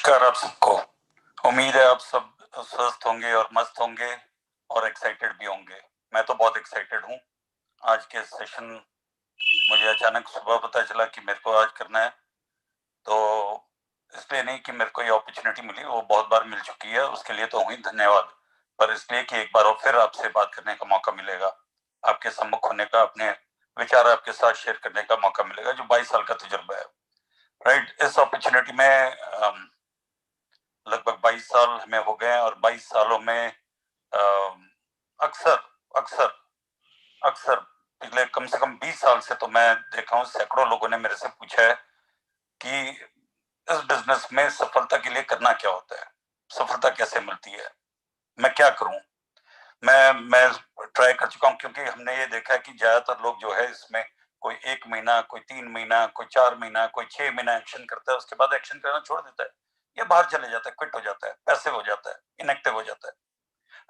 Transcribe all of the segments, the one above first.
नमस्कार आप सबको। उम्मीद है आप सब स्वस्थ होंगे और मस्त होंगे और एक्साइटेड भी होंगे। मैं तो बहुत एक्साइटेड हूँ। आज के सेशन मुझे अचानक सुबह पता चला कि मेरे को आज करना है, तो इसलिए नहीं कि मेरे को ये अपॉर्चुनिटी मिली, वो बहुत बार मिल चुकी है, उसके लिए तो हुई धन्यवाद। पर इसलिए कि एक बार और फिर आपसे बात करने का मौका मिलेगा, आपके सम्मुख होने का, अपने विचार आपके साथ शेयर करने का मौका मिलेगा, जो 22 साल का तजुर्बा है। राइट, इस अपॉर्चुनिटी में लगभग 22 साल हमें हो गए और 22 सालों में अक्सर अक्सर अक्सर पिछले कम से कम 20 साल से तो मैं देखा हूँ, सैकड़ों लोगों ने मेरे से पूछा है कि इस बिजनेस में सफलता के लिए करना क्या होता है, सफलता कैसे मिलती है, मैं क्या करूं। मैं ट्राई कर चुका हूं, क्योंकि हमने ये देखा है कि ज्यादातर लोग जो है इसमें कोई 1 महीना, कोई 3 महीना, कोई 4 महीना, कोई 6 महीना एक्शन करता है, उसके बाद एक्शन करना छोड़ देता है, ये बाहर चले जाता है, क्विट हो जाता है, पैसिव हो जाता है, इनएक्टिव हो जाता है,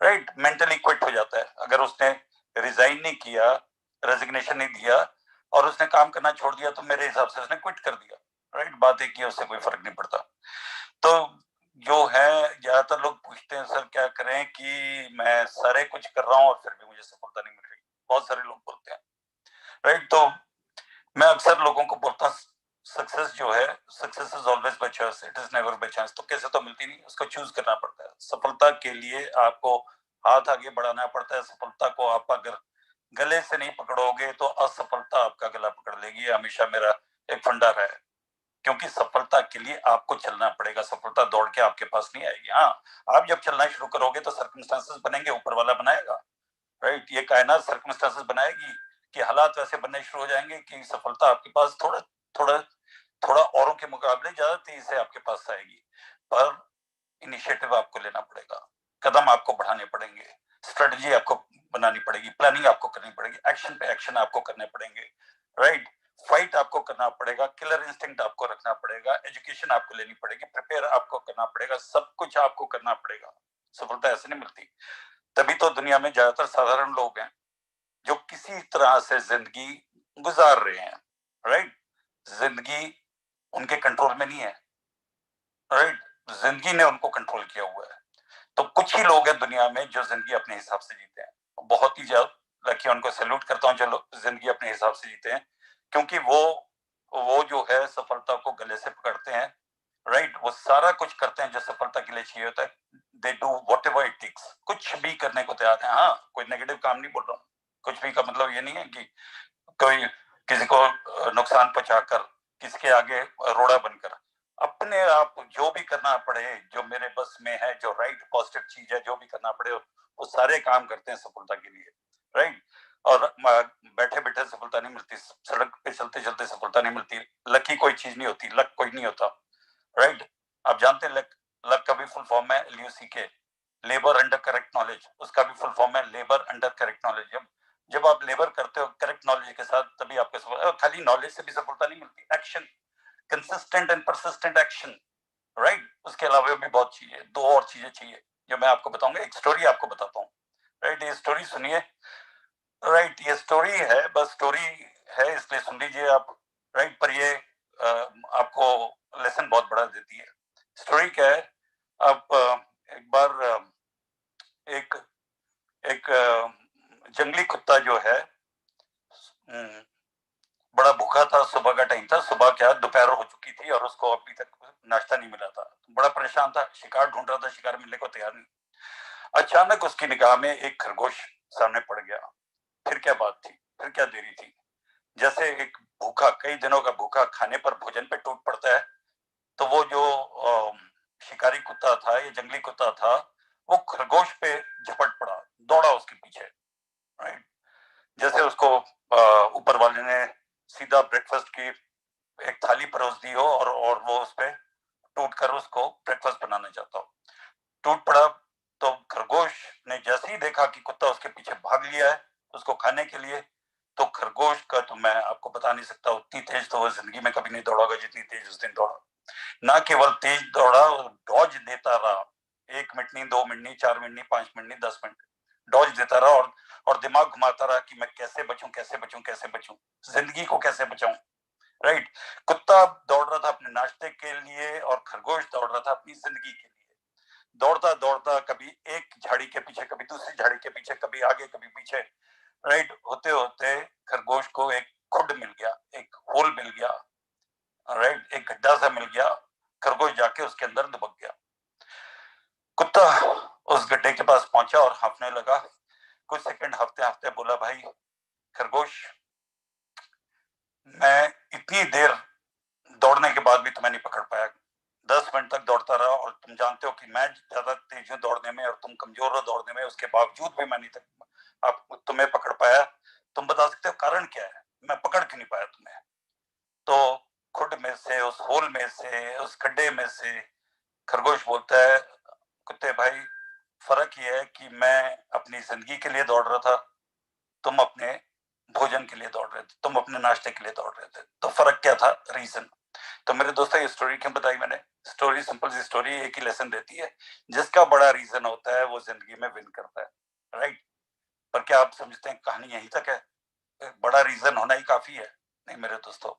राइट, मेंटली क्विट हो जाता है। अगर उसने रिजाइन नहीं किया, रेजिग्नेशन नहीं दिया और उसने काम करना छोड़ दिया, तो मेरे हिसाब से उसने क्विट कर दिया, राइट। बात एक ही है, उससे कोई फर्क नहीं पड़ता। तो जो है, ज्यादातर लोग पूछते हैं सर क्या करें कि मैं सारे कुछ कर रहा हूँ और फिर भी मुझे सफलता नहीं मिल रही, बहुत सारे लोग बोलते हैं, राइट। तो मैं अक्सर लोगों को बोलता, सक्सेस जो है, success is always by choice, it is never by chance. तो कैसे तो मिलती नहीं, उसको चूज करना पड़ता है। सफलता के लिए आपको हाथ आगे बढ़ाना पड़ता है। सफलता को आप अगर गले से नहीं पकड़ोगे तो असफलता आपका गला पकड़ लेगी, हमेशा मेरा एक फंडा रहा है। क्योंकि सफलता के लिए आपको चलना पड़ेगा, सफलता दौड़ के आपके पास नहीं आएगी। हाँ, आप जब चलना शुरू करोगे तो सर्कमस्टांसेस बनेंगे, ऊपर वाला बनाएगा, राइट। ये कायनात सर्कमस्टांसेस बनाएगी कि हालात वैसे बनने शुरू हो जाएंगे कि सफलता आपके पास थोड़ा थोड़ा थोड़ा औरों के मुकाबले ज्यादा तेजी से आपके पास आएगी। पर इनिशिएटिव आपको लेना पड़ेगा, कदम आपको बढ़ाने पड़ेंगे, स्ट्रेटजी आपको बनानी पड़ेगी, प्लानिंग आपको करनी पड़ेगी, एक्शन पे एक्शन आपको करने पड़ेंगे, राइट। फाइट आपको करना पड़ेगा, किलर इंस्टिंक्ट आपको रखना पड़ेगा, एजुकेशन आपको लेनी पड़ेगी, प्रिपेयर आपको करना पड़ेगा, सब कुछ आपको करना पड़ेगा। सफलता ऐसे नहीं मिलती। तभी तो दुनिया में ज्यादातर साधारण लोग हैं जो किसी तरह से जिंदगी गुजार रहे हैं, राइट। जिंदगी उनके कंट्रोल में नहीं है, राइट, जिंदगी ने उनको कंट्रोल किया हुआ है। तो कुछ ही लोग हैं दुनिया में जो जिंदगी अपने हिसाब से जीते हैं, बहुत ही ज्यादा लकी, उनको सैल्यूट करता हूँ जो लोग जिंदगी अपने हिसाब से जीते हैं, क्योंकि वो जो है सफलता को गले से पकड़ते हैं, राइट। वो सारा कुछ करते हैं जो सफलता के लिए चाहिए होता है। They do whatever it takes, कुछ भी करने को तैयार है। हाँ, कोई नेगेटिव काम नहीं बोल रहा हूँ, कुछ भी का मतलब ये नहीं है कि कोई किसी को नुकसान पहुंचाकर, किसके आगे रोड़ा बनकर, अपने आप जो भी करना पड़े, जो मेरे बस में है, जो राइट पॉजिटिव चीज है, जो भी करना पड़े, वो सारे काम करते हैं सफलता के लिए, राइट। और बैठे बैठे सफलता नहीं मिलती, सड़क पे चलते चलते सफलता नहीं मिलती। लकी कोई चीज नहीं होती, लक कोई नहीं होता, राइट। आप जानते हैं लक, लक का भी फुल फॉर्म है LUCK, labour under correct knowledge. उसका भी फुल फॉर्म है लेबर अंडर करेक्ट नॉलेज। जब आप लेबर करते हो करेक्ट नॉलेज के साथ, तभी आपको सफलता। खाली नॉलेज से भी सफलता नहीं मिलती, action, consistent and persistent action, right. उसके अलावा भी बहुत चीजें, दो और चीजें चाहिए जो मैं आपको बताऊंगा। एक स्टोरी आपको बताता हूँ, राइट। ये स्टोरी सुनिए, राइट। ये स्टोरी है, बस स्टोरी है इसलिए सुन लीजिए आप, राइट। पर ये आपको लेसन बहुत बड़ा देती है। स्टोरी क्या है, आप एक बार एक एक जंगली कुत्ता जो है बड़ा भूखा था। सुबह का टाइम था, सुबह क्या दोपहर हो चुकी थी और उसको अभी तक नाश्ता नहीं मिला था। बड़ा परेशान था, शिकार ढूंढ रहा था, शिकार मिलने को तैयार नहीं। अचानक उसकी निगाह में एक खरगोश सामने पड़ गया। फिर क्या बात थी, फिर क्या देरी थी। जैसे एक भूखा, कई दिनों का भूखा खाने पर भोजन पे टूट पड़ता है, तो वो जो शिकारी कुत्ता था, ये जंगली कुत्ता था, वो खरगोश पे झपट पड़ा, दौड़ा उसके पीछे, राइट। जैसे उसको ऊपर वाले ने सीधा ब्रेकफास्ट की एक थाली परोस दी हो और वो उस पर टूट कर उसको ब्रेकफास्ट बनाना चाहता हो, टूट पड़ा। तो खरगोश ने जैसे ही देखा कि कुत्ता उसके पीछे भाग लिया है उसको खाने के लिए, तो खरगोश का तो मैं आपको बता नहीं सकता, उतनी तेज तो वो जिंदगी में कभी नहीं दौड़ा होगा जितनी तेज उस दिन दौड़ा। ना केवल तेज दौड़ा, डॉज देता रहा, 1 मिनट नहीं, 2 मिनट नहीं, 4 मिनट नहीं, 5 मिनट नहीं, 10 मिनट डॉज देता रहा और दिमाग घुमाता रहा कि मैं कैसे बचूं, कैसे बचूं, कैसे बचूं, जिंदगी को कैसे बचाऊं, राइट। कुत्ता दौड़ रहा था अपने नाश्ते के लिए और खरगोश दौड़ रहा था अपनी जिंदगी के लिए। दौड़ता दौड़ता कभी एक झाड़ी के पीछे, कभी दूसरी झाड़ी के पीछे, कभी आगे कभी पीछे, राइट। होते होते खरगोश को एक खुड मिल गया, एक होल मिल गया, राइट, एक गड्ढा सा मिल गया। खरगोश जाके उसके अंदर दुबक गया। कुत्ता उस गड्ढे के पास पहुंचा और हाँफने लगा। कुछ सेकंड हाँफते हाँफते बोला, भाई खरगोश, मैं इतनी देर दौड़ने के बाद भी तुम्हें नहीं पकड़ पाया। 10 मिनट तक दौड़ता रहा और तुम जानते हो कि मैं ज्यादा तेज हूँ दौड़ने में और तुम कमजोर हो दौड़ने में, उसके बावजूद भी मैं नहीं तक अब तुम्हें पकड़ पाया। तुम बता सकते हो कारण क्या है, मैं पकड़ क्यों नहीं पाया तुम्हें? तो खुड में से, उस होल में से, उस गड्ढे में से खरगोश बोलता है, कुत्ते भाई, फर्क ये है कि मैं अपनी जिंदगी के लिए दौड़ रहा था, तुम अपने भोजन के लिए दौड़ रहे थे, तुम अपने नाश्ते के लिए दौड़ रहे थे। तो फर्क क्या था? रीजन। तो मेरे दोस्तों, ये स्टोरी क्यों बताई मैंने? स्टोरी, सिंपल सी स्टोरी, एक ही लेसन देती है, जिसका बड़ा रीजन होता है वो जिंदगी में विन करता है, राइट। पर क्या आप समझते हैं कहानी यहीं तक है? बड़ा रीजन होना ही काफी है? नहीं मेरे दोस्तों,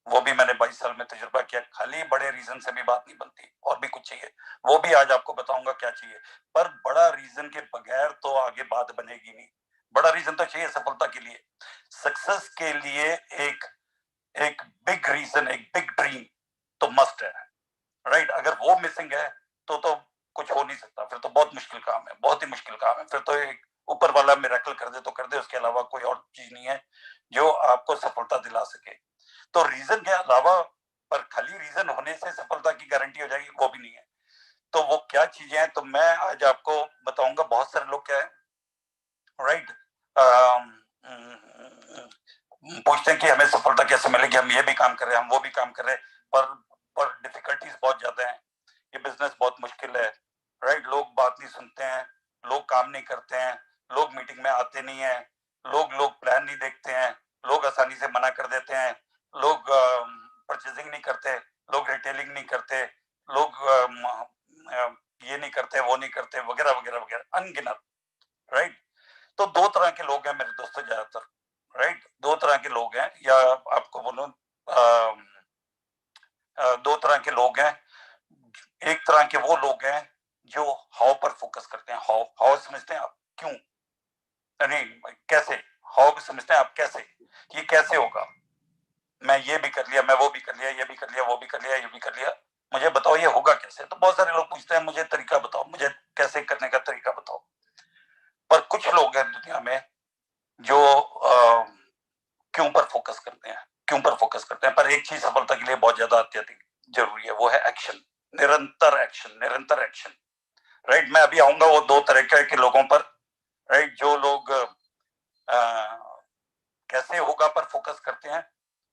वो भी मैंने 22 साल में तजुर्बा किया, खाली बड़े रीजन से भी बात नहीं बनती, और भी कुछ चाहिए। वो भी आज आपको बताऊंगा क्या चाहिए। पर बड़ा रीजन के बगैर तो आगे बात बनेगी नहीं। बड़ा रीजन तो चाहिए सफलता के लिए, सक्सेस के लिए। एक एक बिग रीजन, एक बिग ड्रीम तो मस्ट है, राइट। अगर वो मिसिंग है तो कुछ हो नहीं सकता, फिर तो बहुत मुश्किल काम है, बहुत ही मुश्किल काम है। फिर तो एक ऊपर वाला मिरेकल कर दे तो कर दे, उसके अलावा कोई और चीज नहीं है जो आपको सफलता दिला सके। तो रीजन के अलावा, पर खाली रीजन होने से सफलता की गारंटी हो जाएगी, वो भी नहीं है। तो वो क्या चीजें हैं, तो मैं आज आपको बताऊंगा। बहुत सारे लोग क्या है, राइट, पूछते हैं कि हमें सफलता कैसे मिलेगी, हम ये भी काम कर रहे हैं, हम वो भी काम कर रहे हैं, पर डिफिकल्टीज बहुत ज्यादा हैं, ये बिजनेस बहुत मुश्किल है, राइट। लोग बात नहीं सुनते हैं, लोग काम नहीं करते हैं, लोग मीटिंग में आते नहीं है, लोग प्लान नहीं देखते हैं, लोग आसानी से मना कर देते हैं, लोग परचेजिंग नहीं करते, लोग रिटेलिंग नहीं करते, लोग ये नहीं करते, वो नहीं करते, वगैरह वगैरह वगैरह, अनगिनत, राइट। तो दो तरह के लोग हैं मेरे दोस्तों ज्यादातर, राइट। दो तरह के लोग हैं, या आपको बोलूं दो तरह के लोग हैं। एक तरह के वो लोग हैं जो हाउ पर फोकस करते हैं। हाउ, हाउ समझते हैं आप? क्यों नहीं, कैसे? हाउ समझते हैं आप? कैसे, ये कैसे होगा, मैं ये भी कर लिया, मैं वो भी कर लिया, ये भी कर लिया, वो भी कर लिया, ये भी कर लिया, मुझे बताओ ये होगा कैसे? तो बहुत सारे लोग पूछते हैं, मुझे तरीका बताओ, मुझे कैसे करने का तरीका बताओ। पर कुछ लोग हैं दुनिया में जो क्यों पर फोकस करते हैं, क्यों पर फोकस करते हैं। पर एक चीज सफलता के लिए बहुत ज्यादा अत्यधिक जरूरी है, वो है एक्शन, निरंतर एक्शन, निरंतर एक्शन, राइट। मैं अभी आऊंगा वो दो तरह के लोगों पर, राइट। जो लोग कैसे होगा पर फोकस करते हैं,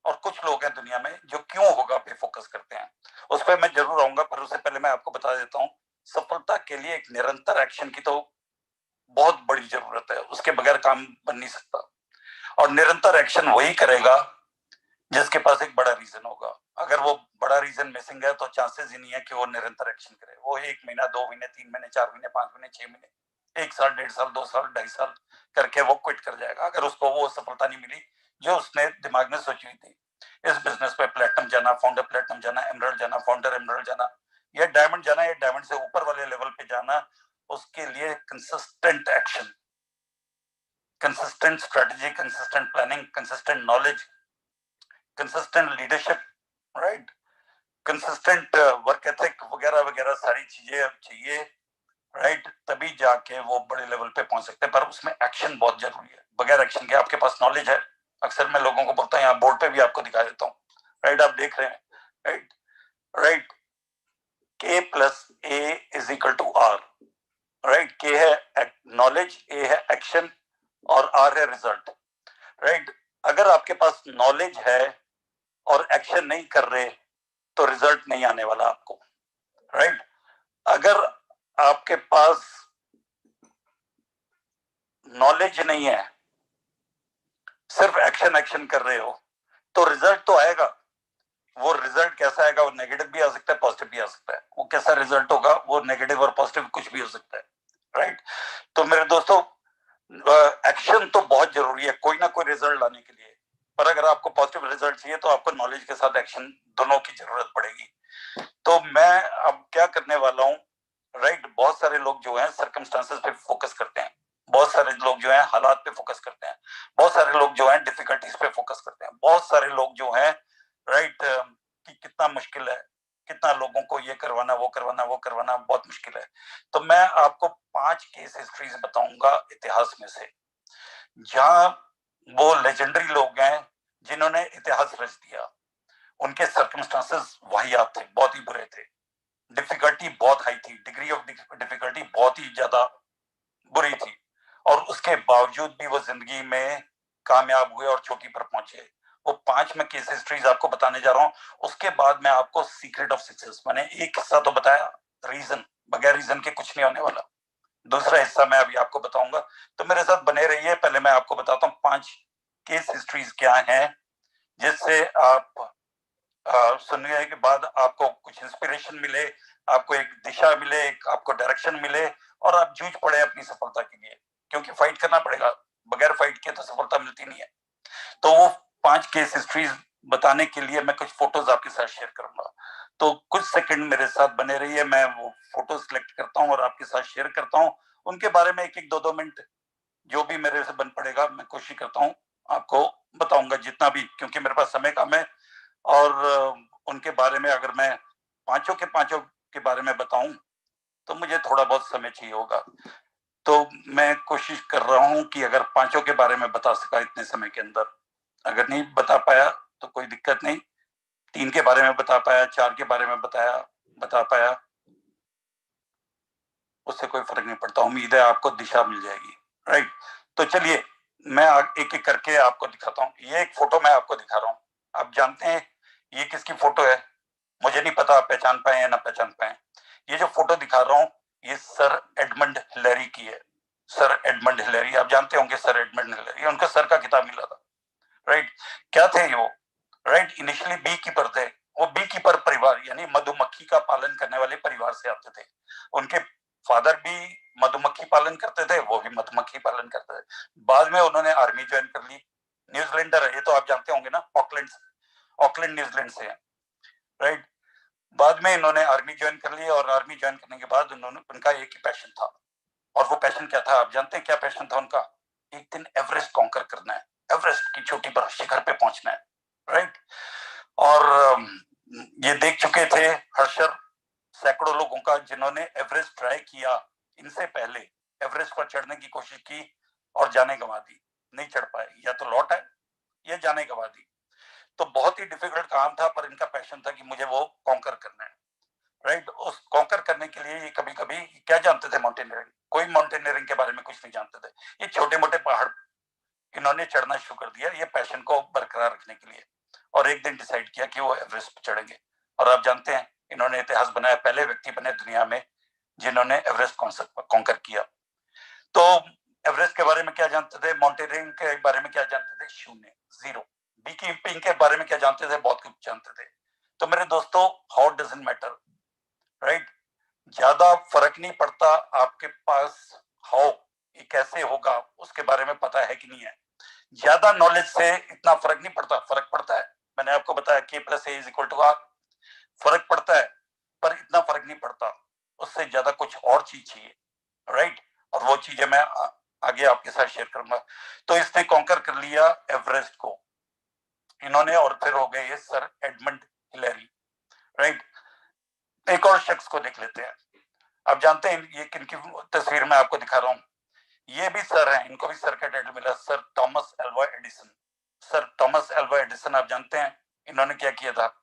और कुछ लोग हैं दुनिया में जो क्यों होगा पे फोकस करते हैं। उस पर मैं जरूर आऊंगा, पर उससे पहले मैं आपको बता देता हूँ, सफलता के लिए एक निरंतर एक्शन की तो बहुत बड़ी जरूरत है, उसके बगैर काम बन नहीं सकता। और निरंतर एक्शन वही करेगा जिसके पास एक बड़ा रीजन होगा। अगर वो बड़ा रीजन मिसिंग है तो चांसेस ही नहीं है कि वो निरंतर एक्शन करे। वो 1 महीना, 2 महीने, 3 महीने, 4 महीने, 5 महीने, 6 महीने, 1 साल, 1.5 साल, 2 साल, 2.5 साल करके वो क्विट कर जाएगा, अगर उसको वो सफलता नहीं मिली जो उसने दिमाग में सोची हुई थी। इस बिजनेस पे प्लेटिनम जाना, फाउंडर प्लेटिनम जाना, एमरल्ड जाना, फाउंडर एमरल्ड जाना, या डायमंड जाना, या डायमंड से ऊपर वाले लेवल पे जाना, उसके लिए consistent action, consistent strategy, consistent planning, consistent knowledge, consistent leadership, right, consistent work ethic, वगैरह वगैरह सारी चीजें अब चाहिए, राइट। तभी जाके वो बड़े लेवल पे पहुंच सकते हैं, पर उसमें एक्शन बहुत जरूरी है। बगैर एक्शन के आपके पास नॉलेज है, अक्सर मैं लोगों को बोलता हूँ, यहाँ बोर्ड पे भी आपको दिखा देता हूँ, राइट, आप देख रहे हैं, right, right, K plus A is equal to R, right. K है नॉलेज, ए है एक्शन, और आर है रिजल्ट, राइट। अगर आपके पास नॉलेज है और एक्शन नहीं कर रहे तो रिजल्ट नहीं आने वाला आपको, राइट। अगर आपके पास नॉलेज नहीं है, सिर्फ एक्शन एक्शन कर रहे हो, तो रिजल्ट तो आएगा। वो रिजल्ट कैसा आएगा? वो नेगेटिव भी आ सकता है, पॉजिटिव भी आ सकता है। वो कैसा रिजल्ट होगा? वो नेगेटिव और पॉजिटिव कुछ भी हो सकता है, राइट। तो मेरे दोस्तों, एक्शन तो बहुत जरूरी है कोई ना कोई रिजल्ट लाने के लिए, पर अगर आपको पॉजिटिव रिजल्ट चाहिए तो आपको नॉलेज के साथ एक्शन दोनों की जरूरत पड़ेगी। तो मैं अब क्या करने वाला हूँ, राइट, बहुत सारे लोग जो है सर्कमस्टांसेस पे फोकस करते हैं, बहुत सारे लोग जो है हालात पे फोकस करते हैं, बहुत सारे लोग जो है डिफिकल्टीज पे फोकस करते हैं, बहुत सारे लोग जो है राइट कि कितना मुश्किल है, कितना लोगों को ये करवाना वो करवाना वो करवाना बहुत मुश्किल है। तो मैं आपको 5 केस हिस्ट्रीज बताऊंगा इतिहास में से, जहां वो लेजेंडरी लोग हैं जिन्होंने इतिहास रच दिया। उनके सर्कमस्टांसेस वाहियात थे, बहुत ही बुरे थे, डिफिकल्टी बहुत हाई थी, डिग्री ऑफ डिफिकल्टी बहुत ही ज्यादा बुरी थी, और उसके बावजूद भी वो जिंदगी में कामयाब हुए और चोटी पर पहुंचे। वो 5 मैं केस हिस्ट्रीज आपको बताने जा रहा हूँ। उसके बाद मैं आपको सीक्रेट ऑफ सक्सेस, मैंने एक हिस्सा तो बताया, रीजन, बगैर रीजन के कुछ नहीं होने वाला, दूसरा हिस्सा मैं अभी आपको बताऊंगा। तो मेरे साथ बने रहिए। पहले मैं आपको बताता हूँ 5 केस हिस्ट्रीज क्या है, जिससे आप सुनने के बाद आपको कुछ इंस्पिरेशन मिले, आपको एक दिशा मिले, एक आपको डायरेक्शन मिले, और आप जूझ पड़े अपनी सफलता के लिए, क्योंकि फाइट करना पड़ेगा, बगैर फाइट के तो सफलता मिलती नहीं है। तो वो 5 केस हिस्ट्रीज बताने के लिए मैं कुछ फोटोज आपके साथ शेयर करूंगा। तो कुछ सेकंड मेरे साथ बने रहिए, मैं वो फोटो सिलेक्ट करता हूँ और आपके साथ शेयर करता हूँ। उनके बारे में एक एक दो दो मिनट जो भी मेरे से बन पड़ेगा मैं कोशिश करता हूँ आपको बताऊंगा जितना भी, क्योंकि मेरे पास समय कम है। और उनके बारे में अगर मैं पांचों के पांचों के बारे में बताऊं तो मुझे थोड़ा बहुत समय चाहिए होगा। तो मैं कोशिश कर रहा हूं कि अगर पांचों के बारे में बता सका इतने समय के अंदर, अगर नहीं बता पाया तो कोई दिक्कत नहीं, 3 के बारे में बता पाया, 4 के बारे में बता पाया, उससे कोई फर्क नहीं पड़ता। उम्मीद है आपको दिशा मिल जाएगी, राइट। तो चलिए मैं एक एक करके आपको दिखाता हूँ। ये एक फोटो मैं आपको दिखा रहा हूँ, आप जानते हैं ये किसकी फोटो है? मुझे नहीं पता आप पहचान पाए या ना पहचान पाए। ये जो फोटो दिखा रहा हूँ ये सर एडमंड हिलेरी की है। सर एडमंड हिलेरी, आप जानते होंगे सर एडमंड हिलेरी, उनका सर का खिताब मिला था, राइट। क्या थे वो? राइट, इनिशियली बी कीपर थे। वो बी कीपर परिवार यानी मधुमक्खी का पालन करने वाले परिवार से आते थे। उनके फादर भी मधुमक्खी पालन करते थे, वो भी मधुमक्खी पालन करते थे। बाद में उन्होंने आर्मी ज्वाइन कर ली। न्यूजीलैंडर है ये, तो आप जानते होंगे ना, ऑकलैंड, ऑकलैंड न्यूजीलैंड से है, राइट। बाद में इन्होंने आर्मी ज्वाइन कर ली, और आर्मी ज्वाइन करने के बाद उन्होंने, उनका एक ही पैशन था, और वो पैशन क्या था आप जानते हैं? क्या पैशन था उनका? एक दिन एवरेस्ट कॉन्कर करना है, एवरेस्ट की चोटी पर, शिखर पे पहुंचना है, राइट। और ये देख चुके थे हर्षर सैकड़ों लोगों का जिन्होंने एवरेस्ट ट्राई किया इनसे पहले, एवरेस्ट पर चढ़ने की कोशिश की और जाने गंवा दी, नहीं चढ़ पाए, या तो लौट आए या जाने गंवा दी। तो बहुत ही डिफिकल्ट काम था, पर इनका पैशन था कि मुझे वो कॉन्कर करना है, राइट। उस कॉन्कर करने के लिए ये कभी कभी क्या जानते थे? माउंटेनियरिंग, कोई माउंटेनियरिंग के बारे में कुछ नहीं जानते थे। ये छोटे मोटे पहाड़ इन्होंने चढ़ना शुरू कर दिया ये पैशन को बरकरार रखने के लिए, और एक दिन डिसाइड किया कि वो एवरेस्ट पर चढ़ेंगे। और आप जानते हैं इन्होंने इतिहास बनाया, पहले व्यक्ति बने दुनिया में जिन्होंने एवरेस्ट कॉन्कर किया। तो एवरेस्ट के बारे में क्या जानते थे? माउंटेनियरिंग के बारे में क्या जानते थे? शून्य, जीरो। बी कीपिंग के बारे में क्या जानते थे? बहुत कुछ जानते थे। तो मेरे दोस्तों, हाउ डजंट मैटर, राइट। ज्यादा फर्क नहीं पड़ता आपके पास हाउ, ये कैसे होगा उसके बारे में पता है कि नहीं है। ज्यादा नॉलेज से इतना फर्क नहीं पड़ता, फर्क पड़ता है। मैंने आपको बताया K+A=R, फर्क पड़ता है, पर इतना फर्क नहीं पड़ता, उससे ज्यादा कुछ और चीज चाहिए, राइट। और वो चीजें मैं आगे आपके साथ शेयर करूंगा। तो इसने कॉन्कर कर लिया एवरेस्ट को इन्होंने, और फिर हो गए ये सर एडमंड हिलेरी, राइट। एक और शख्स को देख लेते हैं। आप जानते हैं ये किनकी तस्वीर मैं आपको दिखा रहा हूँ? ये भी सर हैं, इनको भी सर का टाइटल मिला, sir Thomas Alva Edison. Sir Thomas Alva Edison, आप जानते हैं इन्होंने क्या किया था?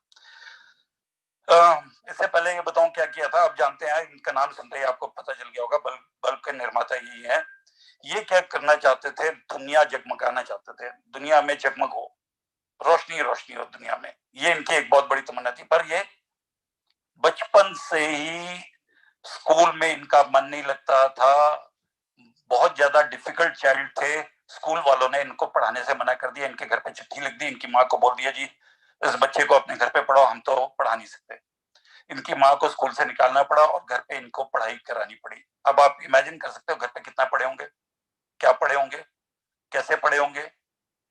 इससे पहले ये बताऊं क्या किया था। आप जानते हैं, इनका नाम सुनते ही आपको पता चल गया होगा, बल्ब बल्ब के निर्माता यही है। ये क्या करना चाहते थे? दुनिया जगमगाना चाहते थे, दुनिया में जगमग हो, रोशनी रोशनी हो दुनिया में, ये इनकी एक बहुत बड़ी तमन्ना थी। पर ये बचपन से ही स्कूल में इनका मन नहीं लगता था, बहुत ज्यादा डिफिकल्ट चाइल्ड थे। स्कूल वालों ने इनको पढ़ाने से मना कर दिया, इनके घर पे चिट्ठी लिख दी, इनकी माँ को बोल दिया जी इस बच्चे को अपने घर पे पढ़ाओ, हम तो पढ़ा नहीं सकते। इनकी माँ को स्कूल से निकालना पड़ा और घर पे इनको पढ़ाई करानी पड़ी। अब आप इमेजिन कर सकते हो घर पे कितना पढ़े होंगे, क्या पढ़े होंगे, कैसे पढ़े होंगे,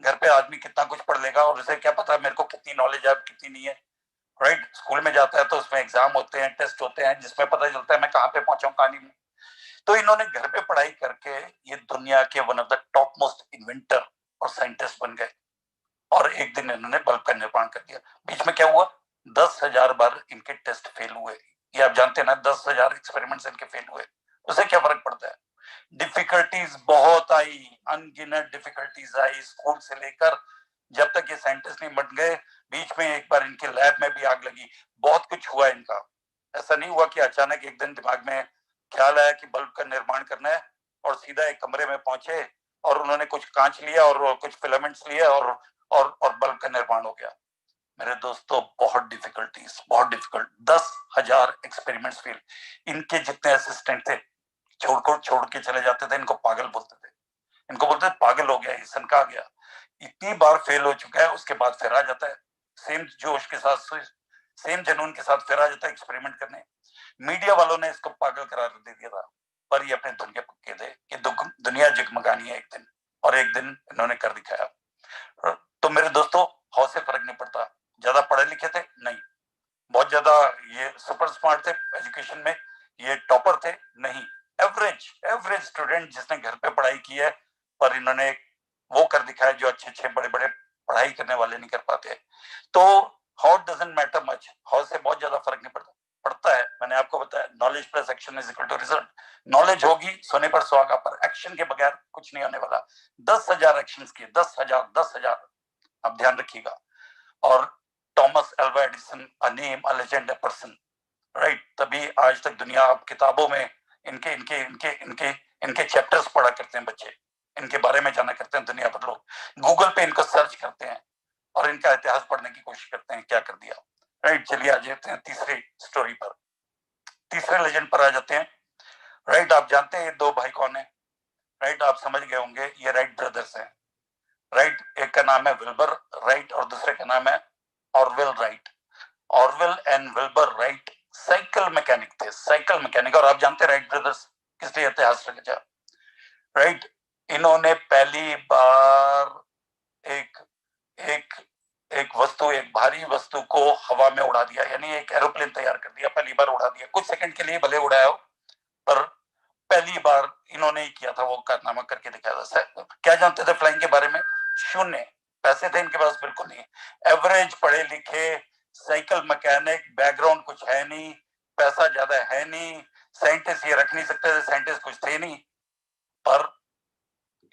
घर पे आदमी कितना कुछ पढ़ लेगा और उसे क्या पता मेरे को कितनी नॉलेज है कितनी नहीं है, राइट। स्कूल में जाता है तो उसमें एग्जाम होते हैं, टेस्ट होते हैं, जिसमें पता चलता है मैं कहाँ पे पहुंचा हूँ कहानी में। तो इन्होंने घर पे पढ़ाई करके ये दुनिया के one of the top most inventor और साइंटिस्ट बन गए, और एक दिन इन्होंने बल्ब का निर्माण कर दिया। बीच में क्या हुआ, 10,000 बार इनके टेस्ट फेल हुए। ये आप जानते हैं ना, 10,000 एक्सपेरिमेंट्स इनके फेल हुए, उसे क्या फर्क पड़ता है। डिफिकल्टीज बहुत आई, अनगिनत डिफिकल्टीज आई स्कूल से लेकर जब तक ये साइंटिस्ट नहीं बन गए। बीच में एक बार इनके लैब में भी आग लगी, बहुत कुछ हुआ इनका। ऐसा नहीं हुआ कि अचानक एक दिन दिमाग में ख्याल आया कि बल्ब का निर्माण करना है और सीधा एक कमरे में पहुंचे और उन्होंने कुछ कांच लिया और कुछ फिलामेंट्स लिए और बल्ब का निर्माण हो गया। मेरे दोस्तों बहुत डिफिकल्टीज, बहुत डिफिकल्ट, 10,000 एक्सपेरिमेंट्स फेल। इनके जितने असिस्टेंट थे छोड़ के चले जाते थे, इनको पागल बोलते थे, इनको बोलते थे पागल हो गया, सनका गया। इतनी बार फेल हो चुका है, उसके बाद फिर आ जाता है सेम जोश के साथ, सेम जनून के साथ फिर आ जाता है एक्सपेरिमेंट करने। मीडिया वालों ने इसको पागल करार दे दिया था, पर ये अपने धुन के पक्के थे कि दुनिया जगमगानी है एक दिन, और एक दिन इन्होंने कर दिखाया। तो मेरे दोस्तों हौ से फर्क नहीं पड़ता, ज्यादा पढ़े लिखे थे नहीं, बहुत ज्यादा ये सुपर स्मार्ट थे एजुकेशन में, ये टॉपर थे नहीं, एवरेज एवरेज स्टूडेंट जिसने घर पे पढ़ाई की है, पर इन्होंने वो कर दिखाया जो अच्छे अच्छे बड़े बड़े पढ़ाई करने वाले नहीं कर पाते। तो how doesn't matter much, how से बहुत ज्यादा फर्क नहीं पड़ता। पड़ता है, मैंने आपको बताया, knowledge plus action is equal to result. Knowledge होगी सोने पर सुहागा, पर एक्शन के बगैर कुछ नहीं होने वाला। 10,000 एक्शन किए, 10,000, 10,000, आप ध्यान रखिएगा। और Thomas Alva Edison, a name, a legend, a person, right. तभी आज तक दुनिया अब किताबों में इनके इनके इनके इनके इनके चैप्टर्स पढ़ा करते हैं बच्चे, इनके बारे में जाना करते हैं दुनिया भर लोग, गूगल पे इनको सर्च करते हैं और इनका इतिहास पढ़ने की कोशिश करते हैं क्या कर दिया, राइट। चलिए आ जाते हैं तीसरी स्टोरी पर, तीसरे लेजेंड पर आ जाते हैं, राइट। आप जानते हैं ये दो भाई कौन है, राइट, आप समझ गए होंगे, ये राइट ब्रदर्स हैं, राइट। एक का नाम है विल्बर राइट और दूसरे का नाम है Orwell right. Orwell and Wilbur right cycle mechanic थे, साइकिल मैकेनिक। और आप जानते हैं राइट ब्रदर्स किस लिए इतिहास रचा, राइट। इन्होंने पहली बार एक एक एक वस्तु, एक भारी वस्तु को हवा में उड़ा दिया, यानी एक एरोप्लेन तैयार कर दिया, पहली बार उड़ा दिया, कुछ सेकंड के लिए भले उड़ाया हो, पर पहली बार इन्होंने ही किया था, वो कारनामा करके दिखाया था। क्या जानते थे फ्लाइंग के बारे में, शून्य, पैसे थे इनके पास बिल्कुल नहीं, एवरेज पढ़े लिखे साइकिल मैकेनिक, बैकग्राउंड कुछ है नहीं, पैसा ज्यादा है नहीं, साइंटिस्ट ये रख नहीं सकते थे, साइंटिस्ट कुछ थे नहीं, पर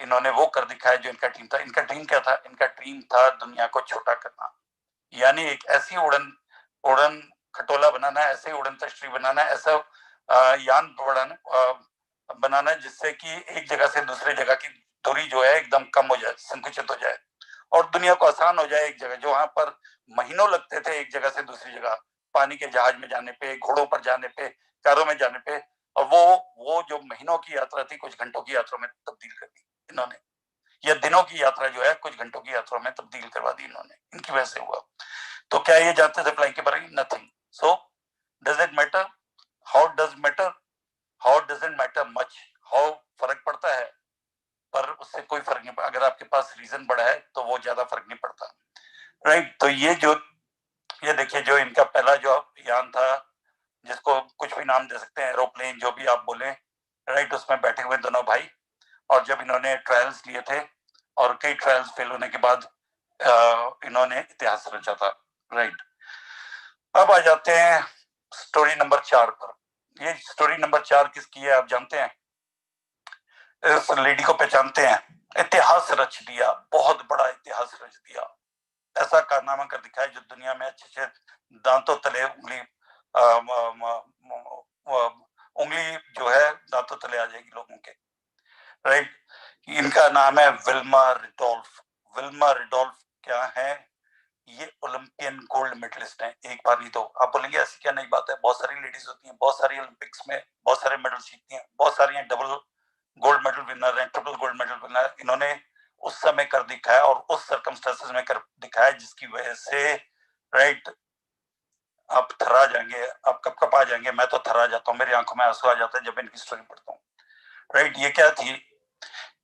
इन्होंने वो कर दिखाया जो इनका टीम था। इनका टीम क्या था, इनका टीम था दुनिया को छोटा करना, यानी एक ऐसी उड़न उड़न खटोला बनाना, ऐसे उड़न तश्तरी बनाना, ऐसा यान बनाना जिससे कि एक जगह से दूसरी जगह की दूरी जो है एकदम कम हो जाए, संकुचित हो जाए, और दुनिया को आसान हो जाए। एक जगह जो वहां पर महीनों लगते थे एक जगह से दूसरी जगह, पानी के जहाज में जाने पे, घोड़ों पर जाने पे, कारों में जाने पे, और वो जो महीनों की यात्रा थी कुछ घंटों की यात्रा में तब्दील कर दी इन्होंने, या दिनों की यात्रा जो है कुछ घंटों की यात्रा में तब्दील करवा दी इन्होंने, इनकी वजह से हुआ। तो क्या ये जानते थे फ्लाइंग के बारे में, nothing. So does it matter, how does matter, how doesn't matter much, how फर्क पड़ता है, पर उससे कोई फर्क नहीं पड़ता। अगर आपके पास रीजन बड़ा है तो वो ज्यादा फर्क नहीं पड़ता, राइट। तो ये देखिए, जो इनका पहला जो यान था, जिसको कुछ भी नाम दे सकते हैं, एरोप्लेन जो भी आप बोले, राइट, उसमें बैठे हुए दोनों भाई, और जब इन्होंने ट्रायल्स लिए थे और कई ट्रायल्स फेल होने के बाद इन्होंने इतिहास रचा था, राइट। अब आ जाते हैं स्टोरी नंबर 4 पर। ये स्टोरी नंबर 4 किसकी है आप जानते हैं, इस लेडी को पहचानते हैं, इतिहास रच दिया, बहुत बड़ा इतिहास रच दिया, ऐसा कारनामा कर दिखाया जो दुनिया में अच्छे अच्छे दांतों तले उंगली उंगली जो है दांतों तले आ जाएगी लोगों के, राइट। इनका नाम है विल्मा रिडोल्फ। विल्मा रिडोल्फ क्या है, ये ओलंपियन गोल्ड मेडलिस्ट हैं, एक बार नहीं दो। आप बोलेंगे ऐसी क्या नई बात है, बहुत सारी लेडीज होती हैं, बहुत सारी ओलंपिक्स में बहुत सारे मेडल जीतती हैं, बहुत सारी हैं डबल गोल्ड मेडल विनर हैं, ट्रिपल गोल्ड मेडल विनर। इन्होंने उस समय कर दिखाया और उस सर्कमस्टेंसेस में कर दिखाया जिसकी वजह से, राइट, आप थर्रा जाएंगे, आप कब कब आ जाएंगे, मैं तो थर्रा जाता हूँ, मेरी आंखों में आंसू आ जाते हैं जब इनकी स्टोरी पढ़ता हूँ, राइट। ये क्या थी,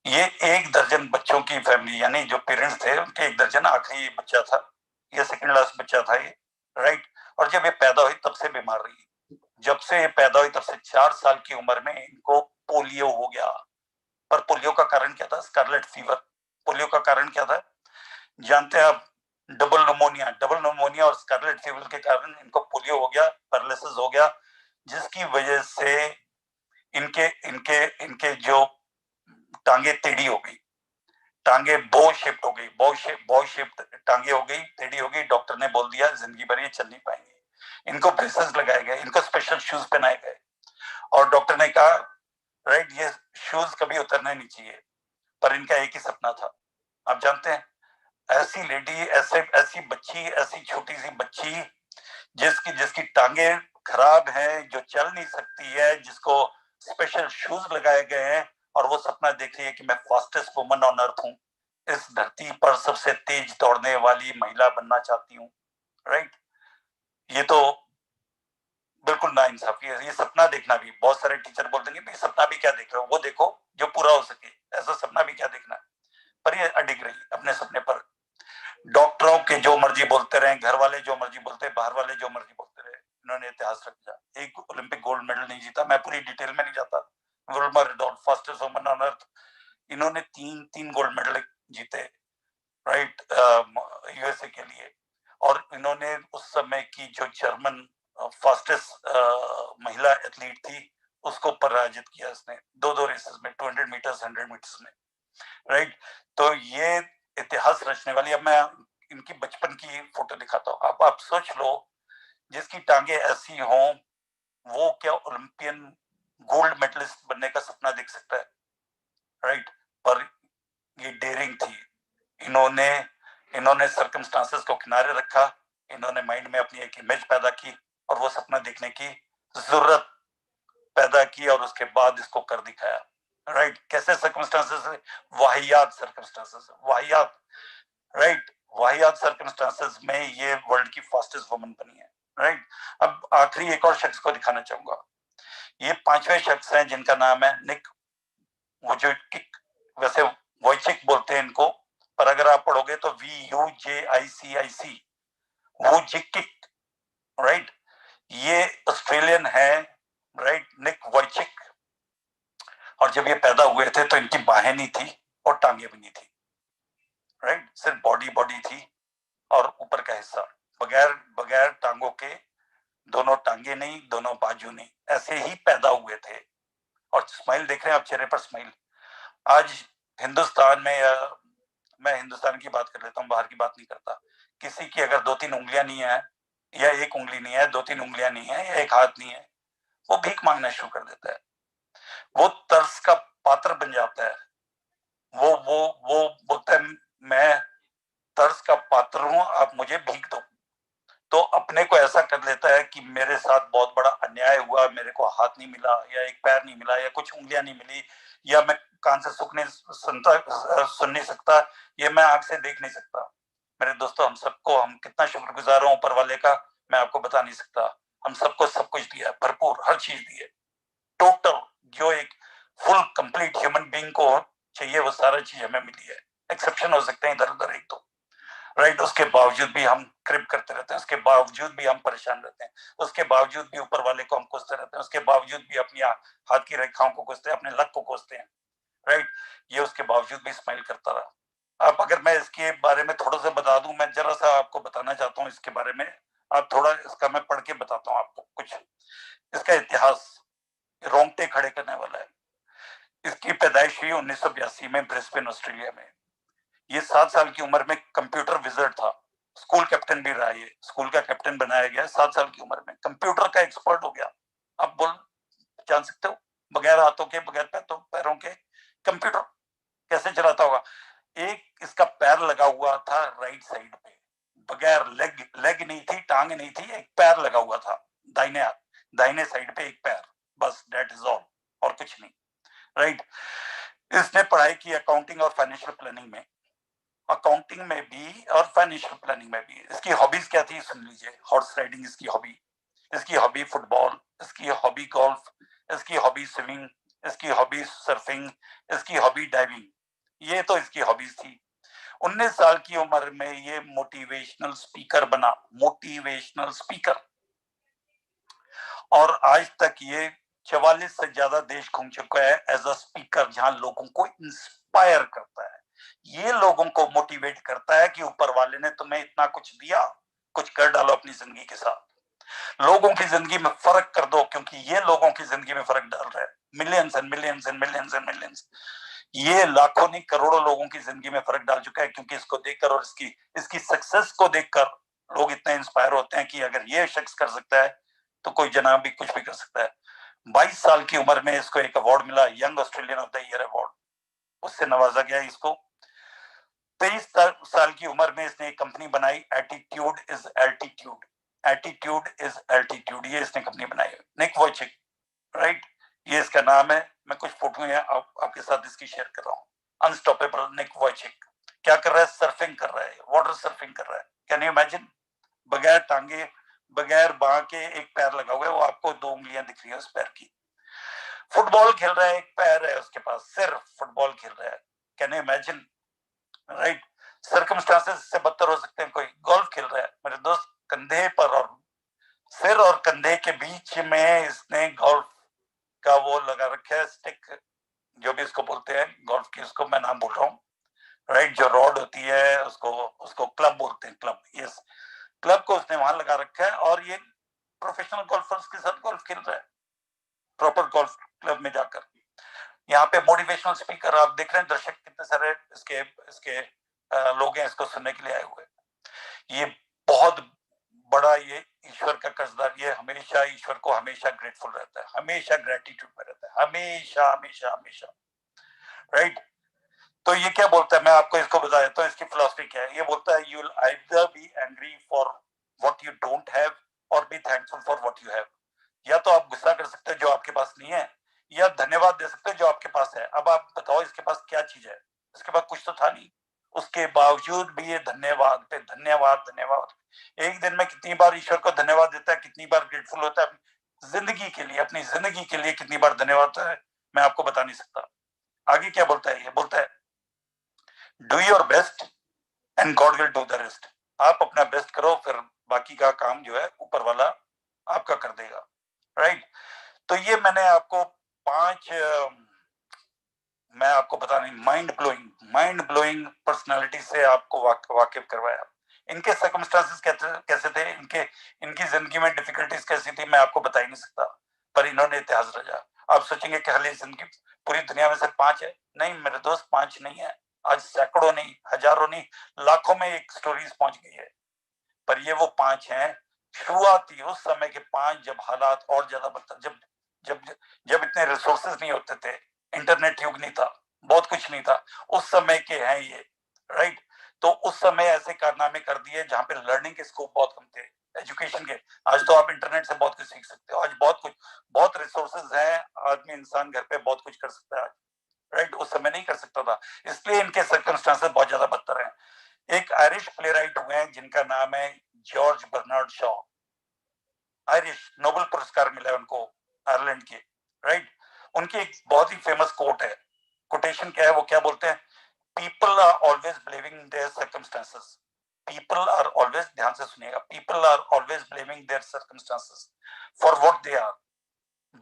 ये 1 दर्जन बच्चों की फैमिली, यानी जो पेरेंट्स थे उनके 1 दर्जन, आखिरी बच्चा था, ये सेकंड लास्ट बच्चा था ये, राइट। और जब ये पैदा हुई तब से बीमार रही। जब से ये पैदा हुई तब से 4 साल की उम्र में इनको पोलियो हो गया। पर पोलियो का कारण क्या था? Scarlet fever. पोलियो का कारण क्या था जानते हैं आप? डबल नमोनिया और स्कारलेट फीवर के कारण इनको पोलियो हो गया, पैरालिसिस हो गया, जिसकी वजह से इनके इनके इनके जो टांगे टेढ़ी हो गई, टांगे बो शेप्ड हो गई, बो शेप्ड टांगे हो गई, टेढ़ी हो गई। डॉक्टर ने बोल दिया जिंदगी भर ये चल नहीं पाएंगे। इनको ब्रेसेस लगाए गए, इनको स्पेशल शूज पहनाए गए, और डॉक्टर ने कहा राइट ये शूज कभी उतरने नहीं चाहिए। पर इनका एक ही सपना था, आप जानते हैं, ऐसी लेडी, ऐसी बच्ची, ऐसी छोटी सी बच्ची जिसकी जिसकी टांगे खराब हैं, जो चल नहीं सकती है, जिसको स्पेशल शूज लगाए गए हैं, और वो सपना देख रही है कि मैं फास्टेस्ट वुमन ऑन अर्थ हूँ, इस धरती पर सबसे तेज दौड़ने वाली महिला बनना चाहती हूँ, राइट। ये तो बिल्कुल ना इंसाफी है। ये सपना देखना भी, बहुत सारे टीचर बोल देंगे भाई सपना भी क्या देख रहे हो, वो देखो जो पूरा हो सके, ऐसा सपना भी क्या देखना है। पर ये अडिग रही अपने सपने पर। डॉक्टरों के जो मर्जी बोलते रहे, घर वाले जो मर्जी बोलते, बाहर वाले जो मर्जी बोलते रहे, इन्होंने इतिहास रख दिया। एक ओलंपिक गोल्ड मेडल नहीं जीता, मैं पूरी डिटेल में नहीं जाता। World record, fastest woman on earth, इन्होंने 3 गोल्ड मेडल जीते, राइट, यूएसए के लिए। और इन्होंने उस समय की जो जर्मन फास्टेस्ट महिला एथलीट थी उसको पराजित किया इसने, 2 रेसेस में, 200 मीटर्स, 100 मीटर्स में, राइट। तो ये इतिहास रचने वाली, अब मैं इनकी बचपन की फोटो दिखाता हूँ। आप सोच लो, जिसकी टांगे ऐसी हों वो क्या ओलंपियन गोल्ड मेडलिस्ट बनने का सपना देख सकता है, राइट। पर ये डेयरिंग थी। इन्होंने इन्होंने सर्कमस्टांसेस को किनारे रखा, इन्होंने माइंड में अपनी एक इमेज पैदा की, और वो सपना देखने की जरूरत पैदा की, और उसके बाद इसको कर दिखाया, राइट। कैसे सर्कमस्टांसेस? वाहियात सर्कमस्टांसेस, वाहियात, राइट, वाहियात सर्कमस्टांसेस में ये वर्ल्ड की फास्टेस्ट वुमन बनी है, राइट। अब आखिरी एक और शख्स को दिखाना चाहूंगा। ये 5वें शख्स हैं जिनका नाम है निक वोजिकिक। वैसे वोइचिक बोलते हैं इनको, पर अगर आप पढ़ोगे तो VUJICIC, वोजिकिक, राइट। ये ऑस्ट्रेलियन है, राइट, निक वोइचिक। और जब ये पैदा हुए थे तो इनकी बाहें नहीं थी और टांगे भी नहीं थी, राइट, सिर्फ बॉडी बॉडी थी, और ऊपर का हिस्सा बगैर बगैर टांगों के, दोनों टांगे नहीं, दोनों बाजू नहीं, ऐसे ही पैदा हुए थे। और स्माइल देख रहे हैं आप चेहरे पर, स्माइल। आज हिंदुस्तान में, या मैं हिंदुस्तान की बात कर लेता हूँ, बाहर की बात नहीं करता, किसी की अगर 2-3 उंगलियां नहीं है, या एक उंगली नहीं है, 2-3 उंगलियां नहीं है, या एक हाथ नहीं है, वो भीख मांगना शुरू कर देता है, वो तरस का पात्र बन जाता है। वो बोलता है मैं तरस का पात्र हूं, आप मुझे भीख दो। तो अपने को ऐसा कर लेता है कि मेरे साथ बहुत बड़ा अन्याय हुआ, मेरे को हाथ नहीं मिला, या एक पैर नहीं मिला, या कुछ उंगलियां नहीं मिली, या मैं कान से सुन नहीं सकता, ये मैं आंख से देख नहीं सकता। मेरे दोस्तों, हम कितना शुक्रगुजार हूं ऊपर वाले का, मैं आपको बता नहीं सकता। हम सबको सब कुछ दिया, भरपूर हर चीज दी है, टोटल, जो एक फुल कंप्लीट ह्यूमन बीइंग को चाहिए वो सारा चीज हमें मिली है। एक्सेप्शन हो सकते हैं इधर उधर एक दो, राइट। उसके बावजूद भी हम क्रिप करते रहते हैं, उसके बावजूद भी हम परेशान रहते हैं, उसके बावजूद भी ऊपर वाले को हम कोसते रहते हैं, उसके बावजूद भी अपनी हाथ की रेखाओं को कोसते हैं, अपने लक को कोसते हैं, राइट। ये उसके बावजूद भी स्माइल करता रहा। अब अगर मैं इसके बारे में थोड़ा सा बता दूं, मैं जरा सा आपको बताना चाहता हूँ इसके बारे में, आप थोड़ा इसका मैं पढ़ के बताता हूँ आपको कुछ। इसका इतिहास रोंगटे खड़े करने वाला है। इसकी पैदाइश हुई 1982 में ब्रिस्बेन, ऑस्ट्रेलिया में। ये 7 साल की उम्र में कंप्यूटर विजर्ड था, स्कूल कैप्टन भी रहा, ये स्कूल का कैप्टन बनाया गया 7 साल की उम्र में, कंप्यूटर का एक्सपर्ट हो गया। आप बोल जान सकते हो, बगैर हाथों के, बगैर पैरों के कंप्यूटर कैसे चलाता होगा? एक इसका पैर लगा हुआ था राइट साइड पे, बगैर लेग नहीं थी, टांग नहीं थी, एक पैर लगा हुआ था दाहिने साइड पे, एक पैर, बस, दैट इज ऑल, और कुछ नहीं, राइट। इसने पढ़ाई की अकाउंटिंग और फाइनेंशियल प्लानिंग में, अकाउंटिंग में भी और फाइनेंशियल प्लानिंग में भी। इसकी हॉबीज क्या थी सुन लीजिए। हॉर्स राइडिंग इसकी हॉबी, इसकी हॉबी फुटबॉल, इसकी हॉबी गोल्फ, इसकी हॉबी स्विमिंग, इसकी हॉबी सर्फिंग, इसकी हॉबी डाइविंग, ये तो इसकी हॉबीज थी। 19 साल की उम्र में ये मोटिवेशनल स्पीकर बना, मोटिवेशनल स्पीकर, और आज तक ये 44 से ज्यादा देश घूम चुका है एज अ स्पीकर, जहां लोगों को इंस्पायर करता है, ये लोगों को मोटिवेट करता है कि ऊपर वाले ने तुम्हें इतना कुछ दिया, कुछ कर डालो अपनी जिंदगी के साथ, लोगों की जिंदगी में फर्क कर दो, क्योंकि ये लोगों की जिंदगी में फर्क डाल रहा है। Millions and millions and millions and millions, ये लाखों नहीं करोड़ों लोगों की जिंदगी में फर्क डाल चुका है, क्योंकि इसको देखकर और इसकी सक्सेस को देखकर लोग इतने इंस्पायर होते हैं कि अगर ये शख्स कर सकता है तो कोई जनाब भी कुछ भी कर सकता है। 22 साल की उम्र में इसको एक अवार्ड मिला, young Australian of the year award, उससे नवाजा गया इसको। 23 साल की उम्र में इसने एक कंपनी बनाई, attitude is altitude, attitude is altitude, ये इसने कंपनी बनाई, निक वॉयचिक, राइट, ये इसका नाम है। मैं कुछ फोटो है आपके साथ इसकी शेयर कर रहा हूँ। अनस्टॉपेबल निक वॉयचिक क्या कर रहा है? सर्फिंग कर रहा है, वाटर सर्फिंग कर रहा है। Can you imagine? बगैर टांगे, बगैर बाह के एक पैर लगा हुआ है, वो आपको 2 उंगलियां दिख रही है उस पैर की। फुटबॉल खेल रहा है, एक पैर है उसके पास, सिर्फ फुटबॉल खेल रहा है। Can you imagine? Right, circumstances से बदतर हो सकते हैं। कोई गोल्फ खेल रहा है मेरे दोस्त, कंधे पर और सिर और कंधे के बीच में इसने गोल्फ का वो लगा रखा है, स्टिक, जो भी इसको बोलते हैं गोल्फ की, उसको मैं नाम बोल रहा हूँ, राइट, जो रॉड होती है उसको उसको क्लब बोलते हैं, क्लब, यस, क्लब को उसने वहां लगा रखा है, और ये प्रोफेशनल गोल्फर्स के साथ गोल्फ खेल रहा है, प्रॉपर गोल्फ क्लब में जाकर। यहाँ पे मोटिवेशनल स्पीकर आप देख रहे हैं, दर्शक कितने सारे इसके इसके लोग हैं इसको सुनने के लिए आए हुए। ये बहुत बड़ा, ये ईश्वर का कर्जदार, ये हमेशा ईश्वर को हमेशा ग्रेटफुल रहता है, हमेशा ग्रेटिट्यूड में रहता है, हमेशा हमेशा हमेशा, राइट। तो ये क्या बोलता है, मैं आपको इसको बता देता हूँ, इसकी फिलॉसफी क्या है। ये बोलता है you will either be angry for what you don't have और be thankful for what you have. या तो आप गुस्सा कर सकते हो जो आपके पास नहीं है, या धन्यवाद दे सकते हो जो आपके पास है। अब आप बताओ इसके पास क्या चीज है? इसके पास कुछ तो था नहीं, उसके बावजूद भी ये धन्यवाद पे धन्यवाद, धन्यवाद। एक दिन में कितनी बार ईश्वर को धन्यवाद देता है, कितनी बार ग्रेटफुल होता है जिंदगी के लिए, अपनी जिंदगी के लिए कितनी बार धन्यवाद होता है, मैं आपको बता नहीं सकता। आगे क्या बोलता है? ये बोलता है do your best and God will do the rest. आप अपना बेस्ट करो, फिर बाकी का काम जो है ऊपर वाला आपका कर देगा, राइट। तो ये मैंने आपको 5 मैं आपको बता नहीं, माइंड ब्लोइंग पर्सनालिटी से आपको वाकिफ करवाया। इनके सर्कमस्टांसेस कैसे थे, इनकी जिंदगी में डिफिकल्टीज कैसी थी, मैं आपको बता ही नहीं सकता, पर इन्होंने इतिहास रचा। आप सोचेंगे कि खाली जिंदगी पूरी दुनिया में सिर्फ 5 है, नहीं मेरे दोस्त, 5 नहीं है, आज सैकड़ों नहीं, हजारों नहीं, लाखों में एक स्टोरीज पहुंच गई है, पर ये वो 5 हैं। शुरुआती उस समय के 5, जब हालात और ज्यादा बदतर, जब जब जब इतने रिसोर्सेज नहीं होते थे, इंटरनेट युग नहीं था, बहुत कुछ नहीं था, उस समय के हैं ये, राइट। तो उस समय ऐसे कारनामे कर दिए जहां पे लर्निंग के स्कोप बहुत कम थे, एजुकेशन के। आज तो आप इंटरनेट से बहुत कुछ सीख सकते हो, आज बहुत कुछ, बहुत रिसोर्सेज हैं, आदमी इंसान घर पे बहुत कुछ कर सकता है, राइट। उस समय नहीं कर सकता था, इसलिए इनके सर्कमस्टांसेस बहुत ज्यादा बदतर हैं। एक आयरिश प्लेराइट हुए हैं जिनका नाम है George Bernard Shaw, Irish, Nobel पुरस्कार मिला है उनको, आयरलैंड के, राइट। उनकी एक बहुत ही फेमस कोट है, कोटेशन क्या है, वो क्या बोलते हैं, people are always blaming their circumstances, people are always, ध्यान से सुनिएगा, people are always blaming their circumstances for what they are,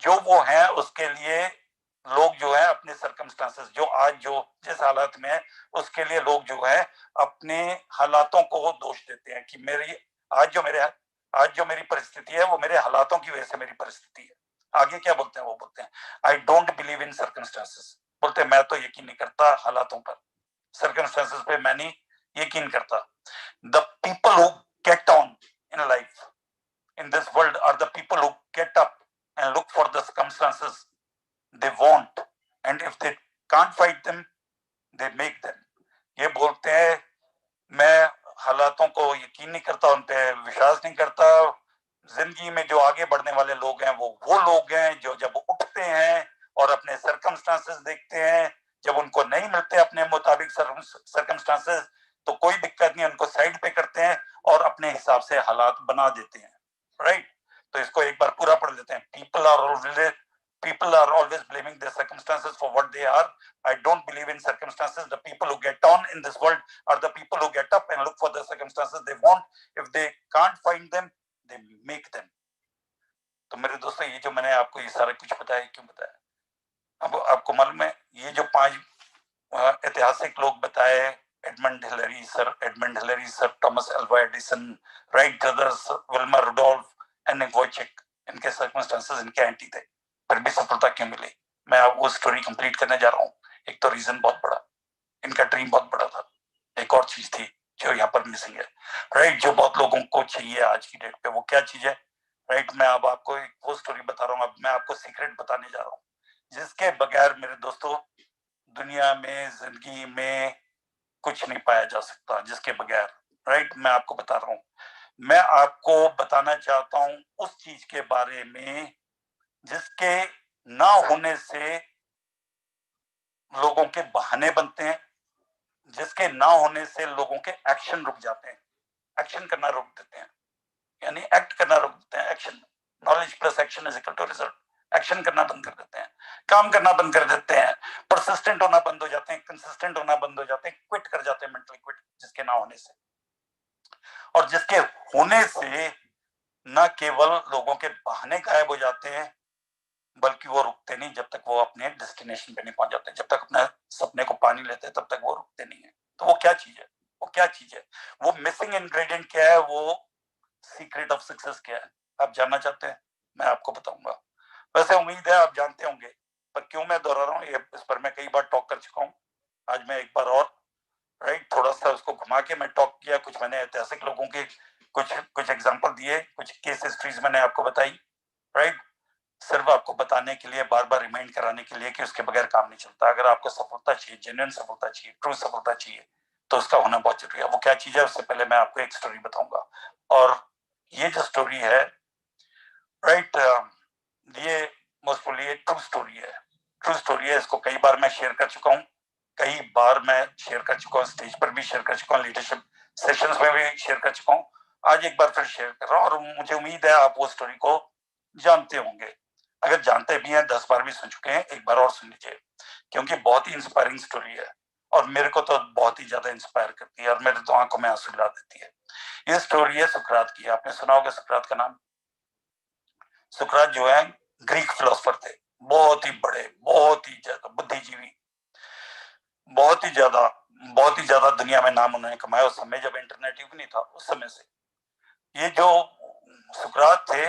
जो वो है उसके लिए लोग जो है अपने सर्कमस्टांसेस, जो आज जो जिस हालात में है उसके लिए लोग जो है अपने हालातों को दोष देते हैं कि मेरी आज जो मेरी परिस्थिति है वो मेरे हालातों की वजह से मेरी परिस्थिति है। आगे क्या बोलते हैं? वो बोलते हैं I don't believe in circumstances, बोलते हैं मैं तो यकीन नहीं करता हालातों पर, सर्कमस्टांसेस पे मैं नहीं यकीन करता। The people who get on in life in this world are the people who get up and look for the circumstances they want, and if they can't fight them they make them। ये बोलते हैं मैं हालातों को यकीन नहीं करता, उन पे विश्वास नहीं करता। जिंदगी में जो आगे बढ़ने वाले लोग हैं वो लोग हैं जो जब उठते हैं और अपने सर्कमस्टांसेस देखते हैं, जब उनको नहीं मिलते अपने मुताबिक सर्कमस्टांसेस, तो कोई दिक्कत नहीं, उनको साइड पे करते हैं और अपने हिसाब से हालात बना देते हैं, राइट। तो इसको एक बार पूरा पढ़ लेते हैं। people are always blaming their circumstances for what they are. I don't believe in circumstances. The people who get on in this world are the people who get up and look for the circumstances they want. If they can't find them, they make them. तो मेरे दोस्तों, ये जो मैंने आपको ये सारा कुछ बताया, क्यों बताया? अब आपको मालूम है, ये जो 5 ऐतिहासिक लोग बताए, Edmund Hillary sir, Thomas Alva Edison, Wright brothers, Wilma Rudolph, and वॉयचेक, इनके सर्कमस्टेंसेस इनके एंटी थे, फिर भी सफलता क्यों मिली? मैं अब वो स्टोरी कंप्लीट करने जा रहा हूँ। एक तो रीजन बहुत बड़ा, इनका ड्रीम बहुत बड़ा था। एक और चीज थी जो यहाँ पर मिसिंग है, राइट, जो बहुत लोगों को चाहिए आज की डेट पे। वो क्या चीज है, राइट? मैं अब आपको एक वो स्टोरी बता रहा हूँ। अब मैं आपको सीक्रेट बताने जा रहा हूँ जिसके बगैर मेरे दोस्तों दुनिया में, जिंदगी में कुछ नहीं पाया जा सकता, जिसके बगैर, राइट? मैं आपको बता रहा हूँ। मैं आपको बताना चाहता हूँ उस चीज के बारे में जिसके ना होने से लोगों के बहाने बनते हैं, जिसके ना होने से लोगों के एक्शन रुक जाते हैं, एक्शन करना रोक देते हैं, यानी एक्ट करना रोक देते हैं। Action, knowledge plus action is equal to result. Action करना बंद कर देते हैं, काम करना बंद कर देते हैं, परसिस्टेंट होना बंद हो जाते हैं, कंसिस्टेंट होना बंद हो जाते हैं, क्विट कर जाते हैं, मेंटली क्विट, जिसके ना होने से। और जिसके होने से न केवल लोगों के बहाने गायब हो जाते हैं, बल्कि वो रुकते नहीं जब तक वो अपने डेस्टिनेशन पे नहीं पहुंच जाते। जब तक अपने सपने को पानी लेते हैं तब तक वो रुकते नहीं है। तो वो क्या चीज है, वो क्या चीज है, वो मिसिंग इंग्रेडिएंट क्या है, वो सीक्रेट ऑफ सक्सेस क्या है? आप जानना चाहते हैं? मैं आपको बताऊंगा। वैसे उम्मीद है आप जानते होंगे, पर क्यों मैं दोहरा रहा हूँ, इस पर मैं कई बार टॉक कर चुका हूँ। आज मैं एक बार और, राइट, थोड़ा सा उसको घुमा के मैं टॉक किया। कुछ मैंने ऐतिहासिक लोगों के कुछ एग्जांपल दिए, कुछ केस हिस्ट्रीज मैंने आपको बताई, राइट, सिर्फ आपको बताने के लिए, बार बार रिमाइंड कराने के लिए कि उसके बगैर काम नहीं चलता। अगर आपको सफलता चाहिए, जेन्युइन सफलता चाहिए, ट्रू सफलता चाहिए, तो उसका होना बहुत जरूरी है। वो क्या चीज है, उससे पहले मैं आपको एक स्टोरी बताऊंगा। और ये जो स्टोरी है, राइट, ये मोस्टली एक ट्रू स्टोरी है। ट्रू स्टोरी है, इसको कई बार मैं शेयर कर चुका हूँ, कई बार मैं शेयर कर चुका हूँ, स्टेज पर भी शेयर कर चुका हूँ, लीडरशिप सेशंस में भी शेयर कर चुका हूँ। आज एक बार फिर शेयर कर रहा हूँ, और मुझे उम्मीद है आप वो स्टोरी को जानते होंगे। अगर जानते भी हैं, 10 बार भी सुन चुके हैं, एक बार और सुन लीजिए, क्योंकि बहुत ही इंस्पायरिंग स्टोरी है और मेरे को तो बहुत ही ज्यादा इंस्पायर करती है और मेरे तो आंखों में आंसू ला देती है। ये स्टोरी है सुकरात की। आपने सुना होगा सुकरात का नाम। सुकरात जो है ग्रीक फिलोसफर थे, बहुत ही बड़े, बहुत ही ज्यादा बुद्धिजीवी, बहुत ही ज्यादा दुनिया में नाम उन्होंने कमाया उस समय जब इंटरनेट युग नहीं था, उस समय से। ये जो सुकरात थे,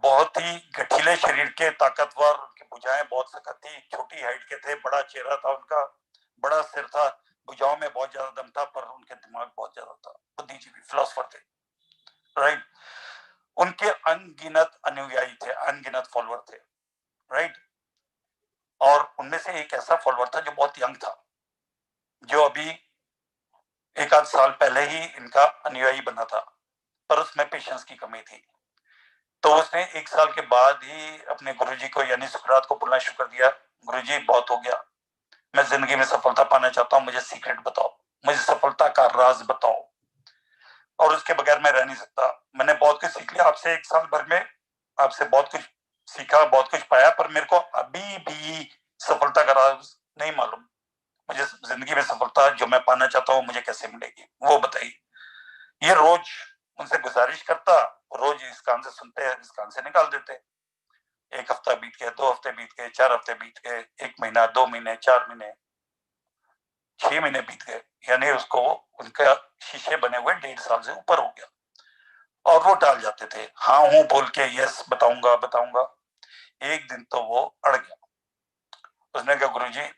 बहुत ही गठीले शरीर के, ताकतवर, उनकी भुजाएं बहुत सख्त थी, छोटी हाइट के थे, बड़ा चेहरा था उनका, बड़ा सिर था, भुजाओं में बहुत ज्यादा दम था, पर उनके दिमाग बहुत ज्यादा था। बुद्धिजीवी फिलोसफर थे, राइट। उनके अनगिनत अनुयायी थे, अनगिनत फॉलोअर थे, राइट। और उनमें से एक ऐसा फॉलोअर था जो बहुत यंग था, जो अभी एक आध साल पहले ही इनका अनुयायी बना था, पर उसमें पेशेंस की कमी थी। तो उसने 1 साल के बाद ही अपने गुरुजी को यानी सुकरात को बोलना शुरू कर दिया, गुरुजी बहुत हो गया, मैं जिंदगी में सफलता पाना चाहता हूँ, मुझे सीक्रेट बताओ, मुझे सफलता का राज बताओ, और उसके बगैर मैं रह नहीं सकता। मैंने बहुत कुछ सीख लिया आपसे 1 साल भर में, आपसे बहुत कुछ सीखा, बहुत कुछ पाया, पर मेरे को अभी भी सफलता का राज नहीं मालूम। मुझे जिंदगी में सफलता जो मैं पाना चाहता हूँ मुझे कैसे मिलेगी, वो बताइए। ये रोज उनसे गुजारिश करता, रोज इस कान से सुनते हैं, इस कान से निकाल देते। 1 हफ्ता बीत गया, 2 हफ्ते बीत गए, 4 हफ्ते बीत गए, 1 महीना, 2 महीने, 4 महीने, 6 महीने बीत गए, यानी उसको उनका शीशे बने हुए 1.5 साल से ऊपर हो गया। और वो टाल जाते थे, हाँ हूं बोल के, यस बताऊंगा बताऊंगा। एक दिन तो वो अड़ गया। उसने कहा गुरुजी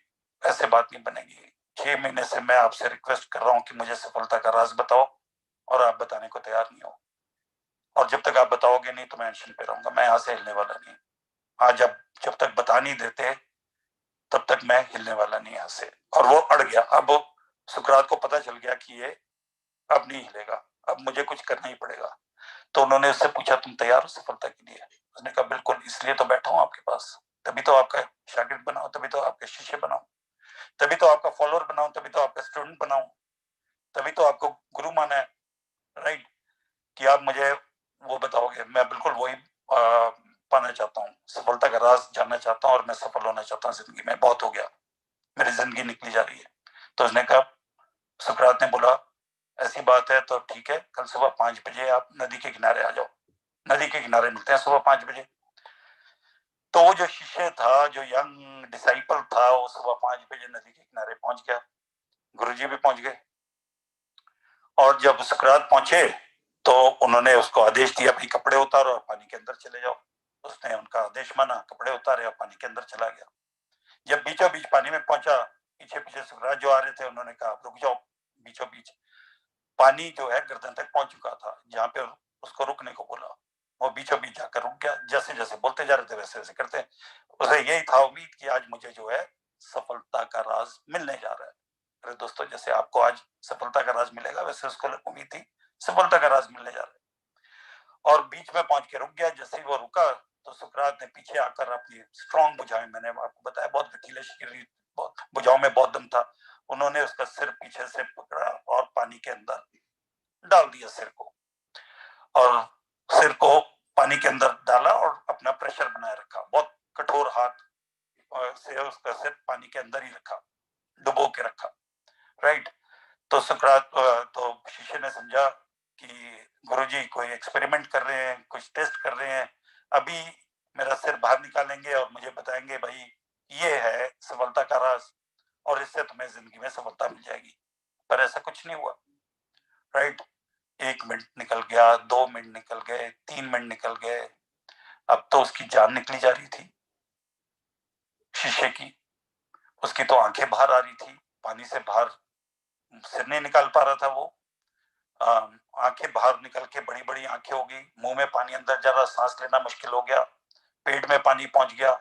ऐसे बात नहीं बनेगी, 6 महीने से मैं आपसे रिक्वेस्ट कर रहा हूँ कि मुझे सफलता का राज बताओ, और आप बताने को तैयार नहीं हो, और जब तक आप बताओगे नहीं तो मैं एक्शन पे रहूंगा, मैं यहाँ से हिलने वाला नहीं। आज आप जब तक बता नहीं देते तब तक मैं हिलने वाला नहीं यहाँ से। और वो अड़ गया। अब सुकरात को पता चल गया कि ये अब नहीं हिलेगा, अब मुझे कुछ करना ही पड़ेगा। तो उन्होंने उससे पूछा तुम तैयार हो सफलता के लिए? उसने कहा बिल्कुल, इसलिए तो बैठा हूँ आपके पास, तभी तो आपका शागिर्द बनाओ, तभी तो आपके शिष्य बनाओ, तभी तो आपका फॉलोअर बनाऊं, तभी तो आपका स्टूडेंट बनाऊं, तभी तो आपको गुरु माना है, राइट, कि आप मुझे वो बताओगे। मैं बिल्कुल वही पाना चाहता हूँ, सफलता का राज जानना चाहता हूँ और मैं सफल होना चाहता हूँ जिंदगी में, बहुत हो गया, मेरी जिंदगी निकली जा रही है। तो उसने कहा, सुकरात ने बोला, ऐसी बात है तो ठीक है, कल सुबह 5 बजे आप नदी के किनारे आ जाओ, नदी के किनारे मिलते हैं सुबह 5 बजे। तो वो जो शिष्य था, जो यंग डिसाइपल था, वो सुबह 5 बजे नदी के किनारे पहुंच गया, गुरुजी भी पहुंच गए। और जब सुकरात पहुंचे तो उन्होंने उसको आदेश दिया, भाई कपड़े उतारो और पानी के अंदर चले जाओ। उसने उनका आदेश माना, कपड़े उतारे और पानी के अंदर चला गया। जब बीचों बीच पानी में पहुंचा, पीछे पीछे सुकरात जो आ रहे थे, उन्होंने कहा रुक जाओ। बीचों बीच पानी जो है गर्दन तक पहुंच चुका था, जहां पे उसको रुकने को बोला, वो बीचों बीच जाकर रुक गया। जैसे जैसे बोलते जा रहे थे वैसे वैसे करते, उसे यही था उम्मीद कि आज मुझे जो है सफलता का राज मिलने जा रहा है। अरे दोस्तों, जैसे आपको आज सफलता का राज मिलेगा, वैसे उसको उम्मीद थी सफलता का राज मिलने जा रहा है। और बीच में पहुंच के रुक गया। जैसे ही वो रुका तो सुकरात ने पीछे आकर अपनी स्ट्रॉन्ग भुजाएं, मैंने आपको बताया बहुत गठीले शरीर, बहुत भुजाओं में बहुत दम था, उन्होंने उसका सिर पीछे से पकड़ा और पानी के अंदर डाल दिया सिर को, और सिर को पानी के अंदर डाला और अपना प्रेशर बनाए रखा। बहुत कठोर हाथ से उसका सिर पानी के अंदर ही रखा, डुबो के रखा। राइट। तो सुकरात, तो शिष्य ने समझा कि गुरुजी कोई एक्सपेरिमेंट कर रहे हैं, कुछ टेस्ट कर रहे हैं, अभी मेरा सिर बाहर निकालेंगे और मुझे बताएंगे भाई ये है सफलता का राज और इससे तुम्हें जिंदगी में सफलता मिल जाएगी। पर ऐसा कुछ नहीं हुआ। राइट। 1 मिनट निकल गया, 2 मिनट निकल गए, 3 मिनट निकल गए, अब तो उसकी जान निकली जा रही थी शिष्य की। उसकी तो आंखें बाहर आ रही थी, पानी से बाहर सिर नहीं निकाल पा रहा था वो। आंखें बाहर निकल के बड़ी बड़ी आंखें हो गई, मुंह में पानी अंदर जा रहा, सांस लेना मुश्किल हो गया, पेट में पानी पहुंच गया,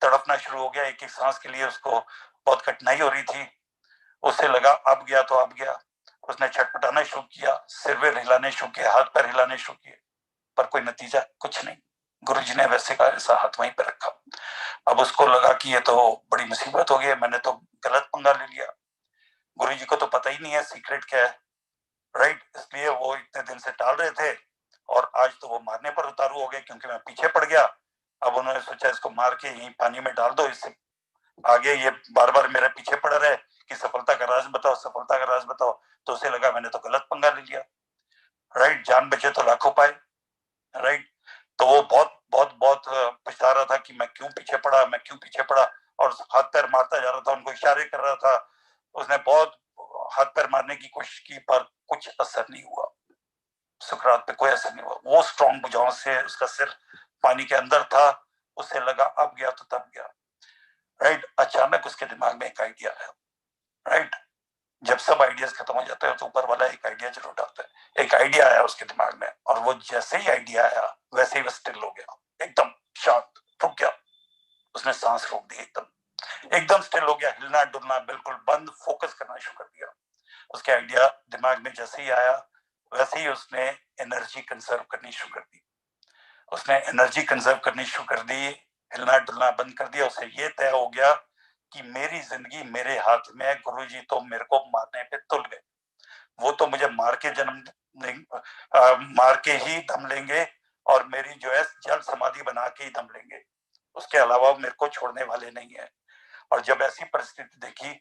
तड़पना शुरू हो गया, एक एक सांस के लिए उसको बहुत कठिनाई हो रही थी। उसे लगा अब गया तो अब गया। उसने छटपटाना शुरू किया, सिर वे हिलाने शुरू किए, हाथ पैर हिलाने शुरू किए, पर कोई नतीजा कुछ नहीं। गुरुजी ने वैसे का ऐसा हाथ वहीं पे रखा। अब उसको लगा कि ये तो बड़ी मुसीबत हो गई, मैंने तो गलत पंगा ले लिया, गुरुजी को तो पता ही नहीं है सीक्रेट क्या है। राइट। इसलिए वो इतने दिन से टाल रहे थे और आज तो वो मारने पर उतारू हो गए, क्योंकि मैं पीछे पड़ गया। अब उन्होंने सोचा इसको मार के यहीं पानी में डाल दो, इससे आगे ये बार बार मेरे पीछे पड़ रहे कि सफलता का राज बताओ, सफलता का राज बताओ। तो उसे लगा मैंने तो गलत पंगा ले लिया। राइट। जान बचे तो लाखों पाए। राइट। तो वो बहुत बहुत बहुत पछता रहा था कि मैं क्यों पीछे पड़ा, मैं क्यों पीछे पड़ा, और हाथ पैर मारता जा रहा था, उनको इशारे कर रहा था। उसने बहुत हाथ पैर मारने की कोशिश की, पर कुछ असर नहीं हुआ, सुकरात पे कोई असर नहीं हुआ। वो स्ट्रॉन्ग भुजाओं से उसका सिर पानी के अंदर था, उसे लगा अब गया तो तब गया। राइट। अचानक उसके दिमाग में एक आइडिया आया। राइट। जब सब आइडियाज खत्म हो जाते हैं तो ऊपर वाला एक आइडिया जरूर डालता है। एक आइडिया आया उसके दिमाग में, और वो जैसे ही आइडिया आया वैसे ही वो स्टिल हो गया, एकदम शांत, रुक गया। उसने सांस रोक दी, एकदम एकदम स्टिल हो गया, हिलना डुलना बिल्कुल बंद, फोकस करना शुरू कर दिया। उसके आइडिया दिमाग में जैसे ही आया वैसे ही उसने एनर्जी कंजर्व करनी शुरू कर दी। उसने एनर्जी कंजर्व करनी शुरू कर दी, हिलना डुलना बंद कर दिया। उसे ये तय हो गया कि मेरी जिंदगी मेरे हाथ में है, गुरुजी तो मेरे को मारने पे तुल गए, वो तो मुझे मार के जन्म मार के ही दम लेंगे, और मेरी जो है जल समाधि बना के ही दम लेंगे, उसके अलावा मेरे को छोड़ने वाले नहीं है। और जब ऐसी परिस्थिति देखी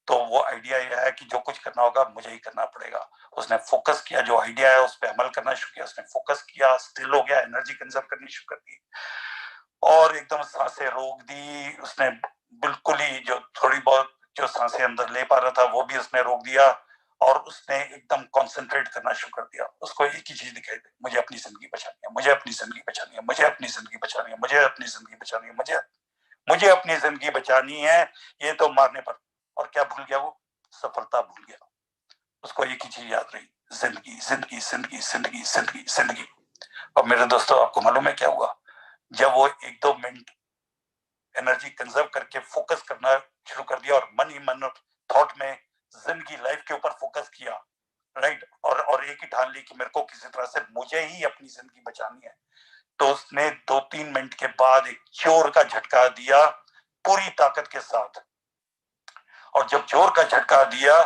तो वो आइडिया ये आया कि जो कुछ करना होगा मुझे ही करना पड़ेगा। उसने फोकस किया, जो आइडिया है उस पर अमल करना शुरू किया। उसने फोकस किया, स्टिल हो गया, एनर्जी कंजर्व करनी शुरू कर दी और एकदम सांसें रोक दी उसने। बिल्कुल ही जो थोड़ी बहुत जो सांसें अंदर ले पा रहा था वो भी उसने रोक दिया, और उसने एकदम कंसंट्रेट करना शुरू कर दिया। उसको एक ही चीज दिखाई दी, मुझे अपनी जिंदगी बचानी है, मुझे अपनी जिंदगी बचानी है, मुझे अपनी जिंदगी बचानी है, मुझे अपनी जिंदगी बचानी है, मुझे अपनी जिंदगी बचानी है। ये तो मारने पर, और क्या भूल गया वो? सफलता भूल गया। उसको एक ही चीज याद रही, जिंदगी जिंदगी जिंदगी जिंदगी जिंदगी जिंदगी। और मेरे दोस्तों, आपको मालूम है क्या हुआ? जब वो 1-2 मिनट एनर्जी कंजर्व करके फोकस करना शुरू कर दिया और मन ही मन थॉट में जिंदगी लाइफ के ऊपर फोकस किया, राइट, और एक ही ठान ली कि मेरे को किसी तरह से मुझे ही अपनी जिंदगी बचानी है, तो उसने 2-3 मिनट के बाद एक जोर का झटका दिया पूरी ताकत के साथ। और जब जोर का झटका दिया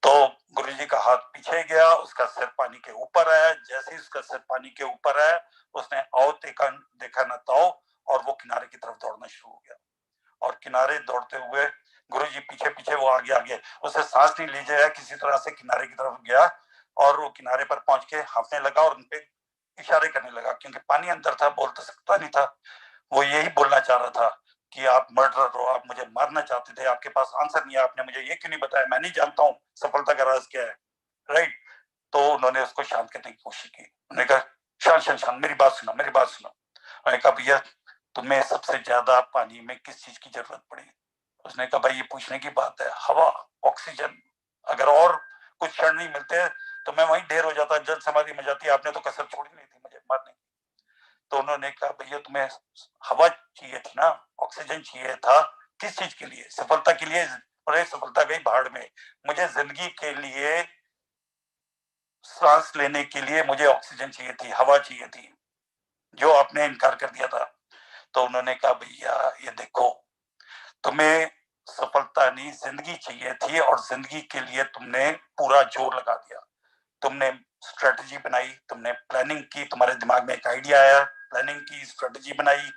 तो गुरुजी का हाथ पीछे गया, उसका सिर पानी के ऊपर आया। जैसे ही उसका सिर पानी के ऊपर आया, उसने आओ देखा न ताओ, और वो किनारे की तरफ दौड़ना शुरू हो गया। और किनारे दौड़ते हुए गुरुजी पीछे पीछे, वो आगे आगे, उसे सांस नहीं लीजिए, किसी तरह से किनारे की तरफ गया और वो किनारे पर पहुंच के हांफने लगा और उनपे इशारे करने लगा, क्योंकि पानी अंदर था, बोल तो सकता नहीं था। वो यही बोलना चाह रहा था कि आप मर्डरर हो, आप मुझे मारना चाहते थे, आपके पास आंसर नहीं है, आपने मुझे ये क्यों नहीं बताया, मैं नहीं जानता हूँ सफलता का राज क्या है। राइट। तो उन्होंने उसको शांत करने की कोशिश की। उन्होंने कहा शांत शांत शांत, मेरी बात सुनो, मेरी बात सुनो। उन्होंने कहा भैया तुम्हें सबसे ज्यादा पानी में किस चीज की जरूरत पड़ी? उसने कहा भाई ये पूछने की बात है, हवा, ऑक्सीजन, अगर और कुछ क्षण नहीं मिलते तो मैं वहीं ढेर हो जाता, जल समाधि में जाती, आपने तो कसर छोड़ी नहीं थी मुझे मारने की। तो उन्होंने कहा भैया तुम्हें हवा चाहिए थी ना, ऑक्सीजन चाहिए था, किस चीज के लिए? सफलता के लिए? अरे सफलता गई भाड़ में, मुझे जिंदगी के लिए, सांस लेने के लिए मुझे ऑक्सीजन चाहिए थी, हवा चाहिए थी, जो आपने इनकार कर दिया था। तो उन्होंने कहा भैया ये देखो, तुम्हें सफलता नहीं जिंदगी चाहिए थी, और जिंदगी के लिए तुमने पूरा जोर लगा दिया, तुमने स्ट्रेटजी बनाई, तुमने प्लानिंग की, तुम्हारे दिमाग में एक आइडिया आया, प्लानिंग की, स्ट्रेटजी बनाई,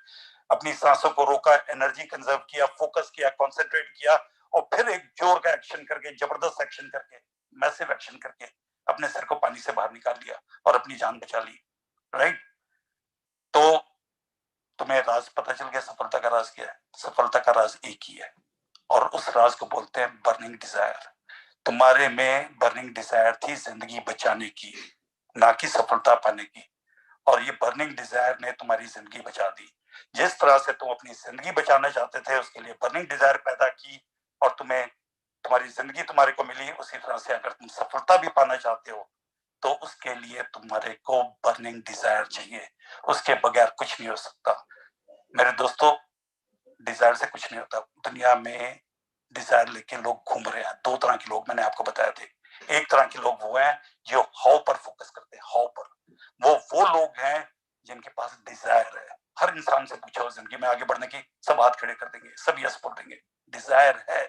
अपनी सांसों को रोका, एनर्जी कंजर्व किया, फोकस किया, कॉन्सेंट्रेट किया, और फिर एक जोर का एक्शन करके, जबरदस्त एक्शन करके, मैसिव एक्शन करके अपने सर को पानी से बाहर निकाल लिया और अपनी जान बचा ली। राइट। तो तुम्हें राज पता चल गया, सफलता का राज क्या है? सफलता का राज एक ही है, और उस राज को बोलते हैं बर्निंग डिजायर। तुम्हारे में बर्निंग डिजायर थी जिंदगी बचाने की, ना कि सफलता पाने की, और ये बर्निंग डिजायर ने तुम्हारी जिंदगी बचा दी। जिस तरह से तुम अपनी जिंदगी बचाना चाहते थे, उसके लिए बर्निंग डिजायर पैदा की, और तुम्हें तुम्हारी जिंदगी तुम्हारे को मिली, उसी तरह से अगर तुम सफलता भी पाना चाहते हो तो उसके लिए तुम्हारे को बर्निंग डिजायर चाहिए, उसके बगैर कुछ नहीं हो सकता। मेरे दोस्तों, डिजायर से कुछ नहीं होता। दुनिया में डिजायर लेके लोग घूम रहे हैं। दो तरह के लोग मैंने आपको बताए थे। एक तरह के लोग वो हैं जो हाउ पर फोकस करते हैं, हाउ पर। वो लोग हैं जिनके पास डिजायर है। हर इंसान से पूछो जिंदगी में आगे बढ़ने की, सब हाथ खड़े कर देंगे, सब यस बोल देंगे, डिजायर है।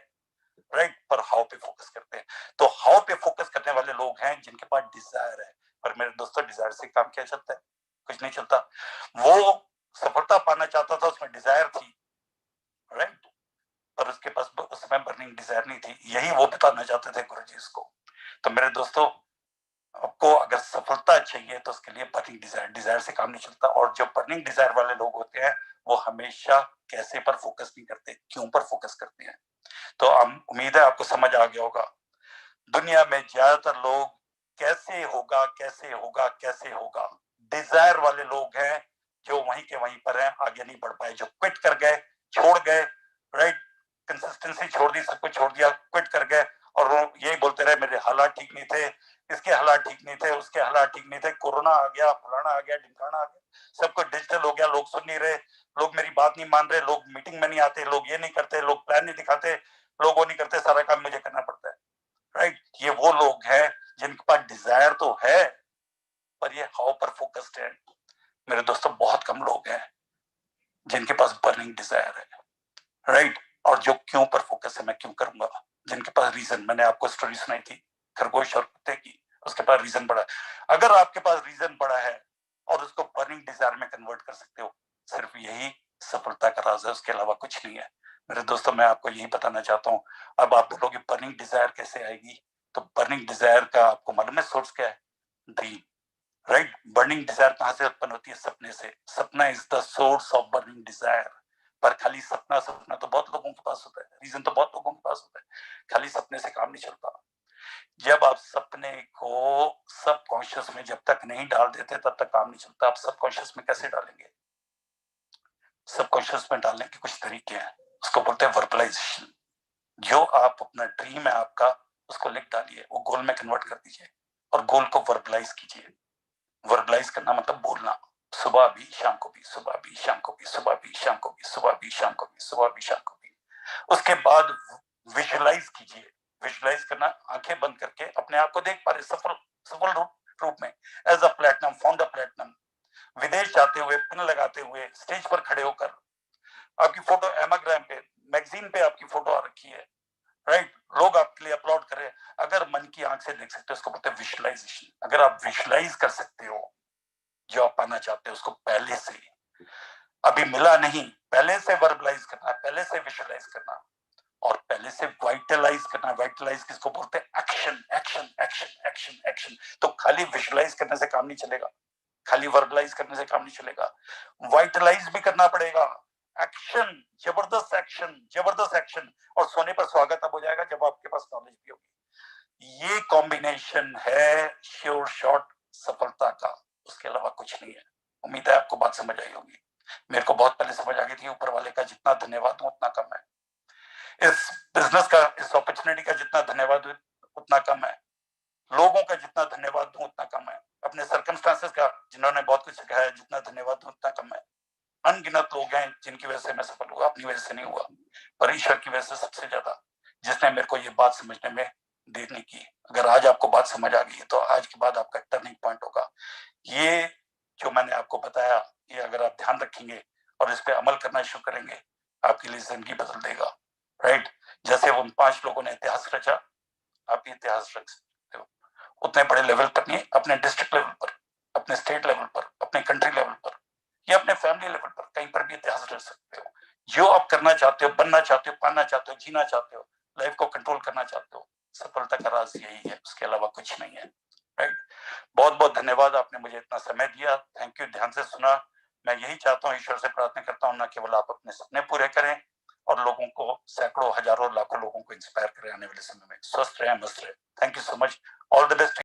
राइट। पर हाउ पे फोकस करते हैं। तो हाउ पे फोकस करने वाले लोग हैं जिनके पास डिजायर है। पर मेरे दोस्तों, डिजायर से काम क्या चलता है? कुछ नहीं चलता। वो सफलता पाना चाहता था, उसमें डिजायर थी, राइट, पर उसके पास उसमें बर्निंग डिजायर नहीं थी। यही वो बताना चाहते थे गुरुजी इसको। तो मेरे दोस्तों, आपको अगर सफलता चाहिए तो उसके लिए बर्निंग डिजायर, डिजायर से काम नहीं चलता। और जो बर्निंग डिजायर वाले लोग होते हैं, वो हमेशा कैसे पर फोकस नहीं करते, क्यों पर फोकस करते हैं। तो उम्मीद है आपको समझ आ गया होगा। दुनिया में ज्यादातर लोग कैसे होगा, कैसे होगा, कैसे होगा, डिजायर वाले लोग हैं जो वहीं के वहीं पर हैं, आगे नहीं बढ़ पाए, जो क्विट कर गए, छोड़ गए। राइट। कंसिस्टेंसी छोड़ दी, सब कुछ छोड़ दिया, क्विट कर गए, और वो यही बोलते रहे मेरे हालात ठीक नहीं थे, इसके हालात ठीक नहीं थे, उसके हालात ठीक नहीं थे, कोरोना आ गया, फलाना आ गया, ढिमकाना आ गया, सब कुछ डिजिटल हो गया, लोग सुन नहीं रहे, लोग मेरी बात नहीं मान रहे, लोग मीटिंग में नहीं आते, लोग ये नहीं करते, लोग प्लान नहीं दिखाते, लोग वो नहीं करते, सारा काम मुझे करना पड़ता है। राइट। ये वो लोग हैं जिनके पास डिजायर तो है, पर ये हाउ पर फोकस्ड है। मेरे दोस्तों, बहुत कम लोग हैं जिनके पास बर्निंग डिजायर है। राइट। और जो क्यों पर फोकस है, मैं क्यों करूंगा, जिनके पास रीजन, मैंने आपको स्टोरी सुनाई थी खरगोश और कुत्ते की, उसके पास रीजन बड़ा है। अगर आपके पास रीजन बड़ा है और उसको बर्निंग डिजायर में कन्वर्ट कर सकते हो, सिर्फ यही सफलता का राज है, उसके अलावा कुछ नहीं है। मेरे दोस्तों, मैं आपको यही बताना चाहता हूँ। अब आप बोलोगे बर्निंग डिजायर कैसे आएगी? तो बर्निंग डिजायर का आपको मालूम है सोर्स क्या है? ड्रीम। राइट। बर्निंग डिजायर कहां से उत्पन्न होती है? सपने से। सपना is the source of burning desire. पर खाली सपना सपना तो बहुत लोगों के पास होता है, रीजन तो बहुत लोगों के पास होता है, खाली सपने से काम नहीं चलता। जब आप सपने को सबकॉन्शियस में जब तक नहीं डाल देते, तब तक काम नहीं चलता। आप सबकॉन्शियस में कैसे डालेंगे? सबकॉन्शियस में डालने के कुछ तरीके हैं, उसको बोलते हैं वर्बलाइजेशन। जो आप अपना ड्रीम है आपका, उसको लिख डालिए, वो गोल में कन्वर्ट कर दीजिए, और गोल को वर्बलाइज कीजिए। वर्बलाइज करना मतलब बोलना, सुबह भी शाम को भी, सुबह भी शाम को भी, सुबह भी शाम को भी, सुबह भी शाम को भी, सुबह भी शाम को भी। उसके बाद विजुलाइज कीजिए। विजुलाइज करना, आंखें बंद करके अपने आप को देख पा रहे सफल सफल रूप में, as a platinum, found a platinum, विदेश जाते हुए, पिन लगाते हुए, स्टेज पर खड़े होकर, आपकी फोटो एमाग्राम पे, मैगजीन पे आपकी फोटो आ रखी है, राइट, लोग आपके लिए अपलोड कर रहे हैं। अगर मन की आंख से देख सकते हो, उसको बोलते हैं विजुअलाइजेशन। अगर आप विजुअलाइज कर सकते हो जो आप पाना चाहते हो उसको पहले से, अभी मिला नहीं, पहले से वर्बलाइज करना, पहले से विजुअलाइज करना और पहले से वाइटलाइज करना। वाइटलाइज किसको बोलते हैं? Action, action, action, action, action. तो खाली विजुअलाइज करने से काम नहीं चलेगा, खाली वर्बलाइज करने से काम नहीं चलेगा, वाइटलाइज भी करना पड़ेगा। एक्शन, जबरदस्त एक्शन, जबरदस्त एक्शन। और सोने पर स्वागत अब हो जाएगा जब आपके पास नॉलेज भी होगी। ये कॉम्बिनेशन है श्योर शॉट सफलता का, उसके अलावा कुछ नहीं है। उम्मीद है आपको बात समझ आई होगी। मेरे को बहुत पहले समझ आ गई थी। ऊपर वाले का जितना धन्यवाद हो उतना कम है। इस बिजनेस का, इस अपॉर्चुनिटी का जितना धन्यवाद हो उतना कम है। लोगों का जितना धन्यवाद दूं उतना कम है। अपने सर्कमस्टांसेस का, जिन्होंने बहुत कुछ सिखाया, जितना धन्यवाद दूं उतना कम है। अनगिनत लोग हैं जिनकी वजह से मैं सफल हुआ, अपनी वजह से नहीं हुआ, पर ईश्वर की वजह से सबसे ज्यादा, जिसने मेरे को ये बात समझने में देर नहीं की। अगर आज आपको बात समझ आ गई तो आज के बाद आपका टर्निंग पॉइंट होगा। ये जो मैंने आपको बताया, ये अगर आप ध्यान रखेंगे और इस पे अमल करना शुरू करेंगे, आपकी लिए जिंदगी बदल देगा। राइट, जैसे उन 5 लोगों ने इतिहास रचा, आप भी इतिहास रच सकते हो। उतने बड़े लेवल पर नहीं, अपने डिस्ट्रिक्ट लेवल पर, अपने स्टेट लेवल पर, अपने कंट्री लेवल पर या अपने फैमिली लेवल पर कहीं पर भी इतिहास रच सकते हो। जो आप करना चाहते हो, बनना चाहते हो, पाना चाहते हो, जीना चाहते हो, लाइफ को कंट्रोल करना चाहते हो, सफलता का राज यही है, उसके अलावा कुछ नहीं है। राइट, बहुत बहुत धन्यवाद, आपने मुझे इतना समय दिया। थैंक यू, ध्यान से सुना। मैं यही चाहता हूँ, ईश्वर से प्रार्थना करता हूँ, ना केवल आप अपने सपने पूरे करें और लोगों को, सैकड़ों, हजारों, लाखों लोगों को इंस्पायर करें आने वाले समय में। स्वस्थ रहे, मस्त रहे। Thank you so much, all the best.